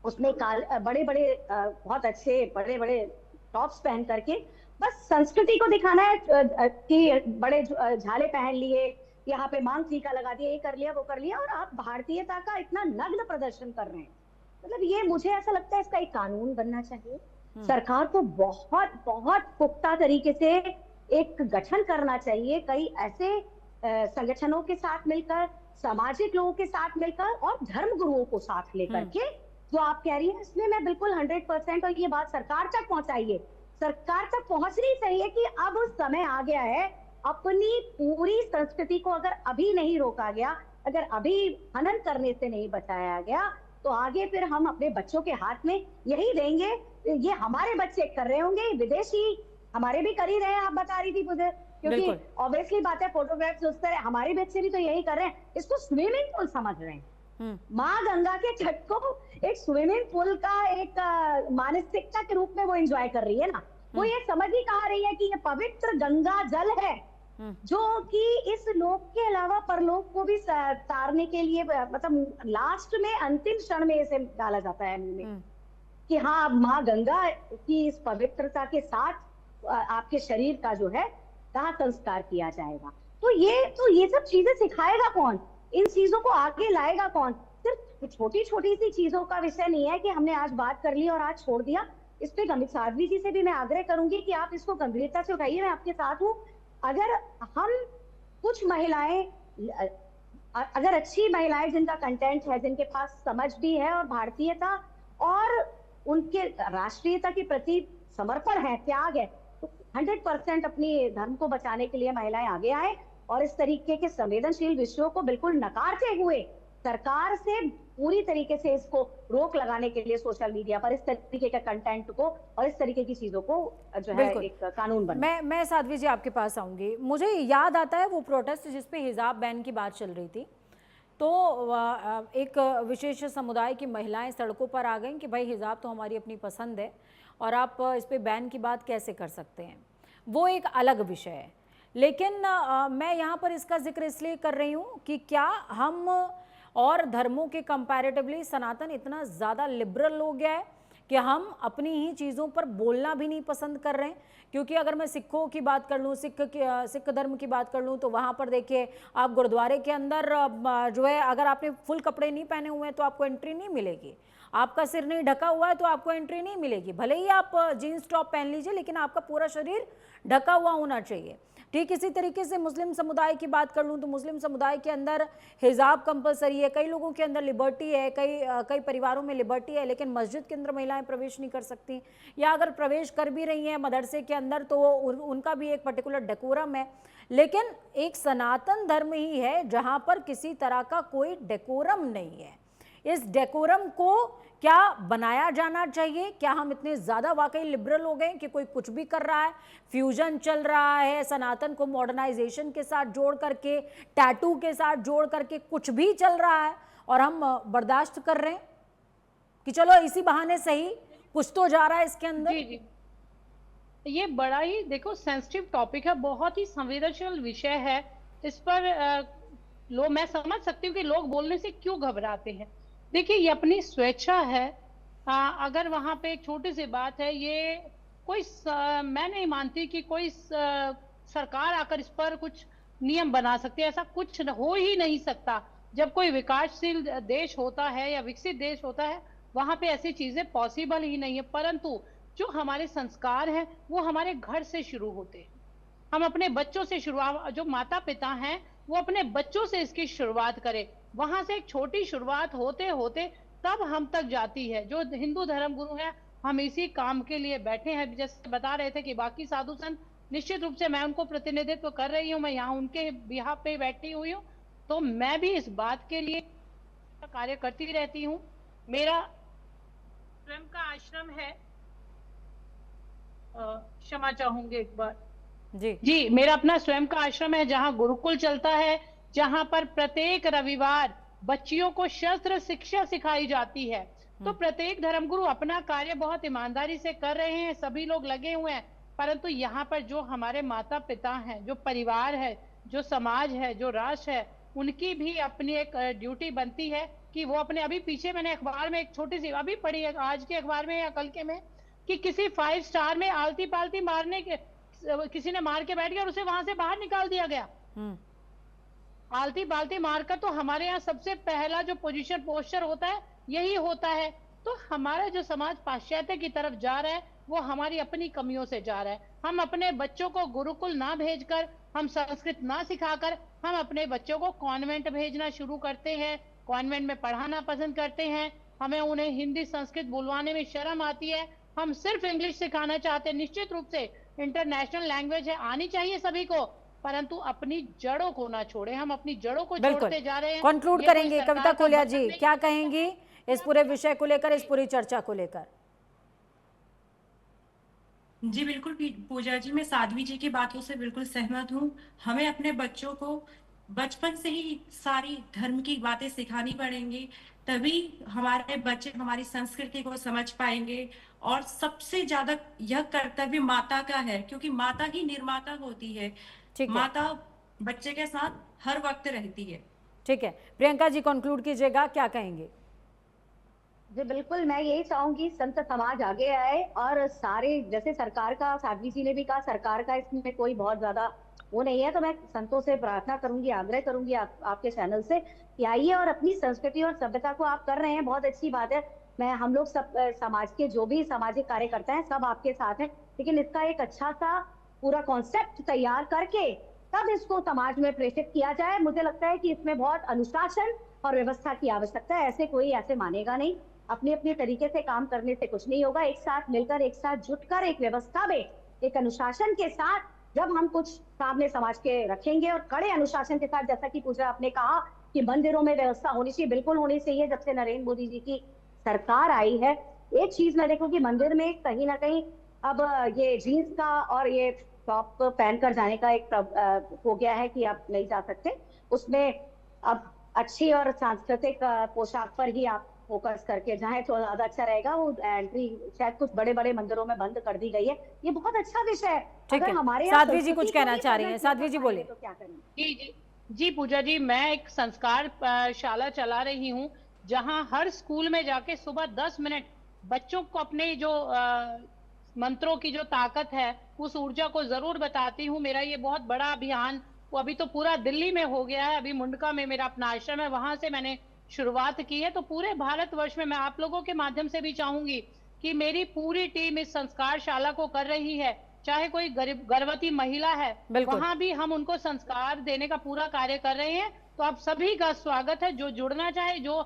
उसमें बड़े बड़े बहुत अच्छे बड़े बड़े टॉप्स पहन करके बस संस्कृति को दिखाना है कि बड़े झाले पहन लिए, यहाँ पे मांग टीका लगा दिया, ये कर लिया वो कर लिया, और आप भारतीयता का इतना नग्न प्रदर्शन कर रहे हैं। मतलब ये, मुझे ऐसा लगता है इसका एक कानून बनना चाहिए। सरकार को बहुत बहुत पुख्ता तरीके से एक गठन करना चाहिए, कई ऐसे संगठनों के साथ मिलकर, सामाजिक लोगों के साथ मिलकर और धर्म गुरुओं को साथ लेकर के, जो आप कह रही हैं इसमें मैं बिल्कुल 100% और ये बात सरकार तक पहुंचाइए, सरकार तक पहुंचनी चाहिए कि अब समय आ गया है, अपनी पूरी संस्कृति को अगर अभी नहीं रोका गया, अगर अभी हनन करने से नहीं बचाया गया, तो आगे फिर हम अपने बच्चों के हाथ में यही देंगे। ये हमारे बच्चे कर रहे होंगे, विदेशी हमारे भी कर ही रहे हैं, आप बता रही थी मुझे, क्योंकि ऑब्वियसली बात है फोटोग्राफ्स उस तरह, हमारे बच्चे भी तो यही कर रहे हैं, इसको स्विमिंग पूल समझ रहे हैं। माँ गंगा के तट को एक स्विमिंग पूल का एक मानसिकता के रूप में वो एंजॉय कर रही है ना, वो ये समझ ही कहा रही है कि ये पवित्र गंगा जल है, जो कि इस लोक के अलावा परलोक को भी तारने के लिए, मतलब लास्ट में अंतिम क्षण में इसे डाला जाता है मुंह में, कि हाँ माँ गंगा की इस पवित्रता के साथ आपके शरीर का जो है दाह संस्कार किया जाएगा। तो ये सब चीजें सिखाएगा कौन, इन चीजों को आगे लाएगा कौन? सिर्फ छोटी छोटी सी चीजों का विषय नहीं है कि हमने आज बात कर ली और आज छोड़ दिया। इस पे साध्वी जी से भी मैं आग्रह करूंगी कि आप इसको गंभीरता से उठाइए, मैं आपके साथ हूँ। अगर हम कुछ महिलाएं, अगर अच्छी महिलाएं जिनका कंटेंट है, जिनके पास समझ भी है और भारतीयता और उनके राष्ट्रीयता के प्रति समर्पण है, त्याग है, तो 100% अपनी धर्म को बचाने के लिए महिलाएं आगे आए और इस तरीके के संवेदनशील विषयों को बिल्कुल नकारते हुए सरकार से पूरी तरीके से इसको रोक लगाने के लिए सोशल मीडिया पर इस तरीके के कंटेंट को और इस तरीके की चीजों को जो है एक कानून बने। मैं साध्वी जी आपके पास आऊंगी। मुझे याद आता है वो प्रोटेस्ट जिसपे हिजाब बैन की बात चल रही थी, तो एक विशेष समुदाय की महिलाएं सड़कों पर आ गईं कि भाई हिजाब तो हमारी अपनी पसंद है और आप इस पे बैन की बात कैसे कर सकते हैं, वो एक अलग विषय है। लेकिन मैं यहाँ पर इसका जिक्र इसलिए कर रही हूँ कि क्या हम और धर्मों के कंपैरेटिवली सनातन इतना ज़्यादा लिबरल हो गया है कि हम अपनी ही चीज़ों पर बोलना भी नहीं पसंद कर रहे हैं। क्योंकि अगर मैं सिखों की बात कर लूँ, सिख धर्म की बात कर लूँ, तो वहाँ पर देखिए आप गुरुद्वारे के अंदर जो है, अगर आपने फुल कपड़े नहीं पहने हुए हैं तो आपको एंट्री नहीं मिलेगी, आपका सिर नहीं ढका हुआ है तो आपको एंट्री नहीं मिलेगी। भले ही आप जीन्स टॉप पहन लीजिए, लेकिन आपका पूरा शरीर ढका हुआ होना चाहिए। ठीक इसी तरीके से मुस्लिम समुदाय की बात कर लूँ तो मुस्लिम समुदाय के अंदर हिजाब कंपलसरी है, कई लोगों के अंदर लिबर्टी है, कई परिवारों में लिबर्टी है, लेकिन मस्जिद के अंदर महिलाएं प्रवेश नहीं कर सकती, या अगर प्रवेश कर भी रही हैं मदरसे के अंदर तो उनका भी एक पर्टिकुलर डेकोरम है। लेकिन एक सनातन धर्म ही है जहाँ पर किसी तरह का कोई डेकोरम नहीं है। इस डेकोरम को क्या बनाया जाना चाहिए? क्या हम इतने ज़्यादा वाकई लिबरल हो गए कि कोई कुछ भी कर रहा है, फ्यूजन चल रहा है, सनातन को मॉडर्नाइजेशन के साथ जोड़ करके, टैटू के साथ जोड़ करके कुछ भी चल रहा है और हम बर्दाश्त कर रहे हैं कि चलो इसी बहाने सही कुछ तो जा रहा है इसके अंदर। जी जी, ये बड़ा ही देखो सेंसिटिव टॉपिक है, बहुत ही संवेदनशील विषय है। इस पर मैं समझ सकती हूँ कि लोग बोलने से क्यों घबराते हैं। देखिए ये अपनी स्वेच्छा है। अगर वहां पे एक छोटी सी बात है, ये कोई मैं नहीं मानती कि कोई सरकार आकर इस पर कुछ नियम बना सकती है, ऐसा कुछ हो ही नहीं सकता। जब कोई विकासशील देश होता है या विकसित देश होता है, वहां पे ऐसी चीजें पॉसिबल ही नहीं है। परंतु जो हमारे संस्कार हैं वो हमारे घर से शुरू होते हैं, हम अपने बच्चों से शुरुआत, जो माता पिता हैं वो अपने बच्चों से इसकी शुरुआत करें। वहां से एक छोटी शुरुआत होते होते तब हम तक जाती है। जो हिंदू धर्म गुरु हैं, हम इसी काम के लिए बैठे हैं। जैसे बता रहे थे कि बाकी साधु संत, निश्चित रूप से मैं उनको प्रतिनिधित्व कर रही हूँ, मैं यहाँ उनके बिहाफ पे बैठी हुई हूँ, तो मैं भी इस बात के लिए कार्य करती रहती हूँ। मेरा स्वयं का आश्रम है, क्षमा चाहूंगी एक बार जी, मेरा अपना स्वयं का आश्रम है जहाँ गुरुकुल चलता है, जहाँ पर प्रत्येक रविवार बच्चियों को शस्त्र शिक्षा सिखाई जाती है। तो प्रत्येक धर्मगुरु अपना कार्य बहुत ईमानदारी से कर रहे हैं, सभी लोग लगे हुए हैं। परंतु यहाँ पर जो हमारे माता पिता हैं, जो परिवार है, जो समाज है, जो राष्ट्र है, उनकी भी अपनी एक ड्यूटी बनती है कि वो अपने, अभी पीछे मैंने अखबार में एक छोटी सी अभी पढ़ी है, आज के अखबार में या कल के में, कि किसी 5 स्टार में आलती पालती मारने के किसी ने मार के बैठ गया और उसे वहां से बाहर निकाल दिया गया। आलती पालती मारकर, तो हमारे यहाँ सबसे पहला जो पोस्चर होता है यही होता है। तो हमारा जो समाज पाश्चात्य की तरफ जा रहा है, वो हमारी अपनी कमियों से जा रहा है। हम अपने बच्चों को गुरुकुल ना भेजकर, हम संस्कृत ना सिखाकर, हम अपने बच्चों को कॉन्वेंट भेजना शुरू करते हैं, कॉन्वेंट में पढ़ाना पसंद करते हैं। हमें उन्हें हिंदी संस्कृत बुलवाने में शर्म आती है, हम सिर्फ इंग्लिश सिखाना चाहते हैं। निश्चित रूप से इंटरनेशनल लैंग्वेज है, आनी चाहिए सभी को, परंतु अपनी जड़ों को ना छोड़े। हम अपनी जड़ों को छोड़ते जा रहे हैं। कंक्लूड ये कोई करेंगे। सरकार कविता का कोलिया बजट जी नहीं। क्या कहेंगी इस पूरे विषय को लेकर, इस पूरी चर्चा को लेकर? जी बिल्कुल पूजा जी, मैं साध्वी जी की बातों से बिल्कुल सहमत हूँ। हमें अपने बच्चों को बचपन से ही सारी धर्म की बातें सिखानी पड़ेंगी, तभी हमारे बच्चे हमारी संस्कृति को समझ पाएंगे। और सबसे ज्यादा यह कर्तव्य माता का है, क्योंकि माता ही निर्माता होती है। ठीक है, माता बच्चे के साथ हर वक्त रहती है। ठीक है। प्रियंका जी कंक्लूड कीजिएगा, क्या कहेंगे? जी बिल्कुल, मैं यही चाहूंगी संत समाज आगे आए और सारे, जैसे सरकार का, साध्वी जी ने भी कहा, सरकार का इसमें कोई बहुत ज्यादा वो नहीं है, तो मैं संतों से प्रार्थना करूंगी, आग्रह करूंगी आपके चैनल से कि आइए और अपनी संस्कृति और सभ्यता को आप कर रहे हैं, बहुत अच्छी बात है। मैं, हम लोग सब समाज के जो भी सामाजिक कार्यकर्ता हैं सब आपके साथ हैं, लेकिन इसका एक अच्छा सा पूरा कॉन्सेप्ट तैयार करके तब इसको समाज में प्रेषित किया जाए। मुझे लगता है कि इसमें बहुत अनुशासन और व्यवस्था की आवश्यकता है। ऐसे कोई ऐसे मानेगा नहीं, अपने अपने तरीके से काम करने से कुछ नहीं होगा। एक साथ मिलकर, एक साथ जुटकर, एक व्यवस्था में, एक अनुशासन के साथ जब हम कुछ सामने समाज के रखेंगे और कड़े अनुशासन के साथ, जैसा कि पूजा आपने कहा कि मंदिरों में व्यवस्था होनी चाहिए, बिल्कुल होनी चाहिए। जब से नरेंद्र मोदी जी की सरकार आई है, एक चीज मैं देखूं कि मंदिर में कहीं ना कहीं अब ये जीन्स का और ये टॉप पहन कर जाने का एक हो गया है कि आप नहीं जा सकते उसमें। अब अच्छी और सांस्कृतिक पोशाक पर ही आप फोकस करके जाएं तो ज्यादा अच्छा रहेगा। वो एंट्री शायद कुछ बड़े बड़े मंदिरों में बंद कर दी गई है, ये बहुत अच्छा विषय है। ठीक अगर है, हमारे यहाँ साध्वी जी कुछ संस्कृति को कहना ही चाह रही हैं। present साध्वी नहीं जी कर बोले। पाएंगे तो क्या करेंगे? जी जी जी पूजा जी, मैं एक संस्कार शाला चला रही हूँ, जहाँ हर स्कूल में जाके सुबह 10 मिनट बच्चों को अपने जो मंत्रों की जो ताकत है, उस ऊर्जा को जरूर बताती हूँ। मेरा ये बहुत बड़ा अभियान, वो अभी तो पूरा दिल्ली में हो गया है, अभी मुंडका में मेरा अपना आश्रम है, वहां से मैंने शुरुआत की है। तो पूरे भारतवर्ष में मैं आप लोगों के माध्यम से भी चाहूंगी कि मेरी पूरी टीम इस संस्कार शाला को कर रही है। चाहे कोई गर्भवती महिला है, बिल्कुल। वहां भी हम उनको संस्कार देने का पूरा कार्य कर रहे हैं। तो आप सभी का स्वागत है, जो जुड़ना चाहे, जो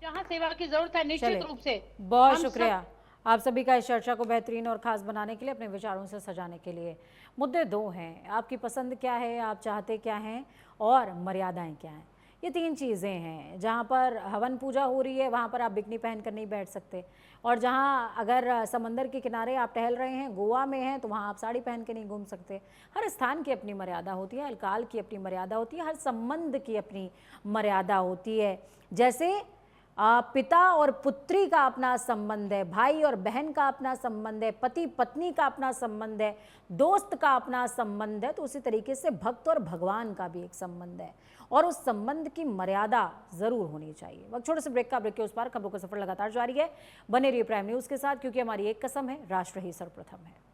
जहाँ सेवा की जरूरत है, निश्चित चलिए, रूप से। बहुत हम शुक्रिया आप सभी का इस चर्चा को बेहतरीन और खास बनाने के लिए, अपने विचारों से सजाने के लिए। मुद्दे दो हैं, आपकी पसंद क्या है, आप चाहते क्या हैं, और मर्यादाएं क्या हैं। ये तीन चीज़ें हैं। जहाँ पर हवन पूजा हो रही है वहाँ पर आप बिकनी पहन कर नहीं बैठ सकते, और जहाँ अगर समंदर के किनारे आप टहल रहे हैं, गोवा में हैं, तो वहाँ आप साड़ी पहन के नहीं घूम सकते। हर स्थान की अपनी मर्यादा होती है, हर काल की अपनी मर्यादा होती है, हर संबंध की अपनी मर्यादा होती है। जैसे पिता और पुत्री का अपना संबंध है, भाई और बहन का अपना संबंध है, पति पत्नी का अपना संबंध है, दोस्त का अपना संबंध है, तो उसी तरीके से भक्त और भगवान का भी एक संबंध है, और उस संबंध की मर्यादा जरूर होनी चाहिए। वक्त छोटे से ब्रेक का, ब्रेक के उस पार खबरों का सफर लगातार जारी है। बने रहिए प्राइम न्यूज़ के साथ, क्योंकि हमारी एक कसम है, राष्ट्र ही सर्वप्रथम है।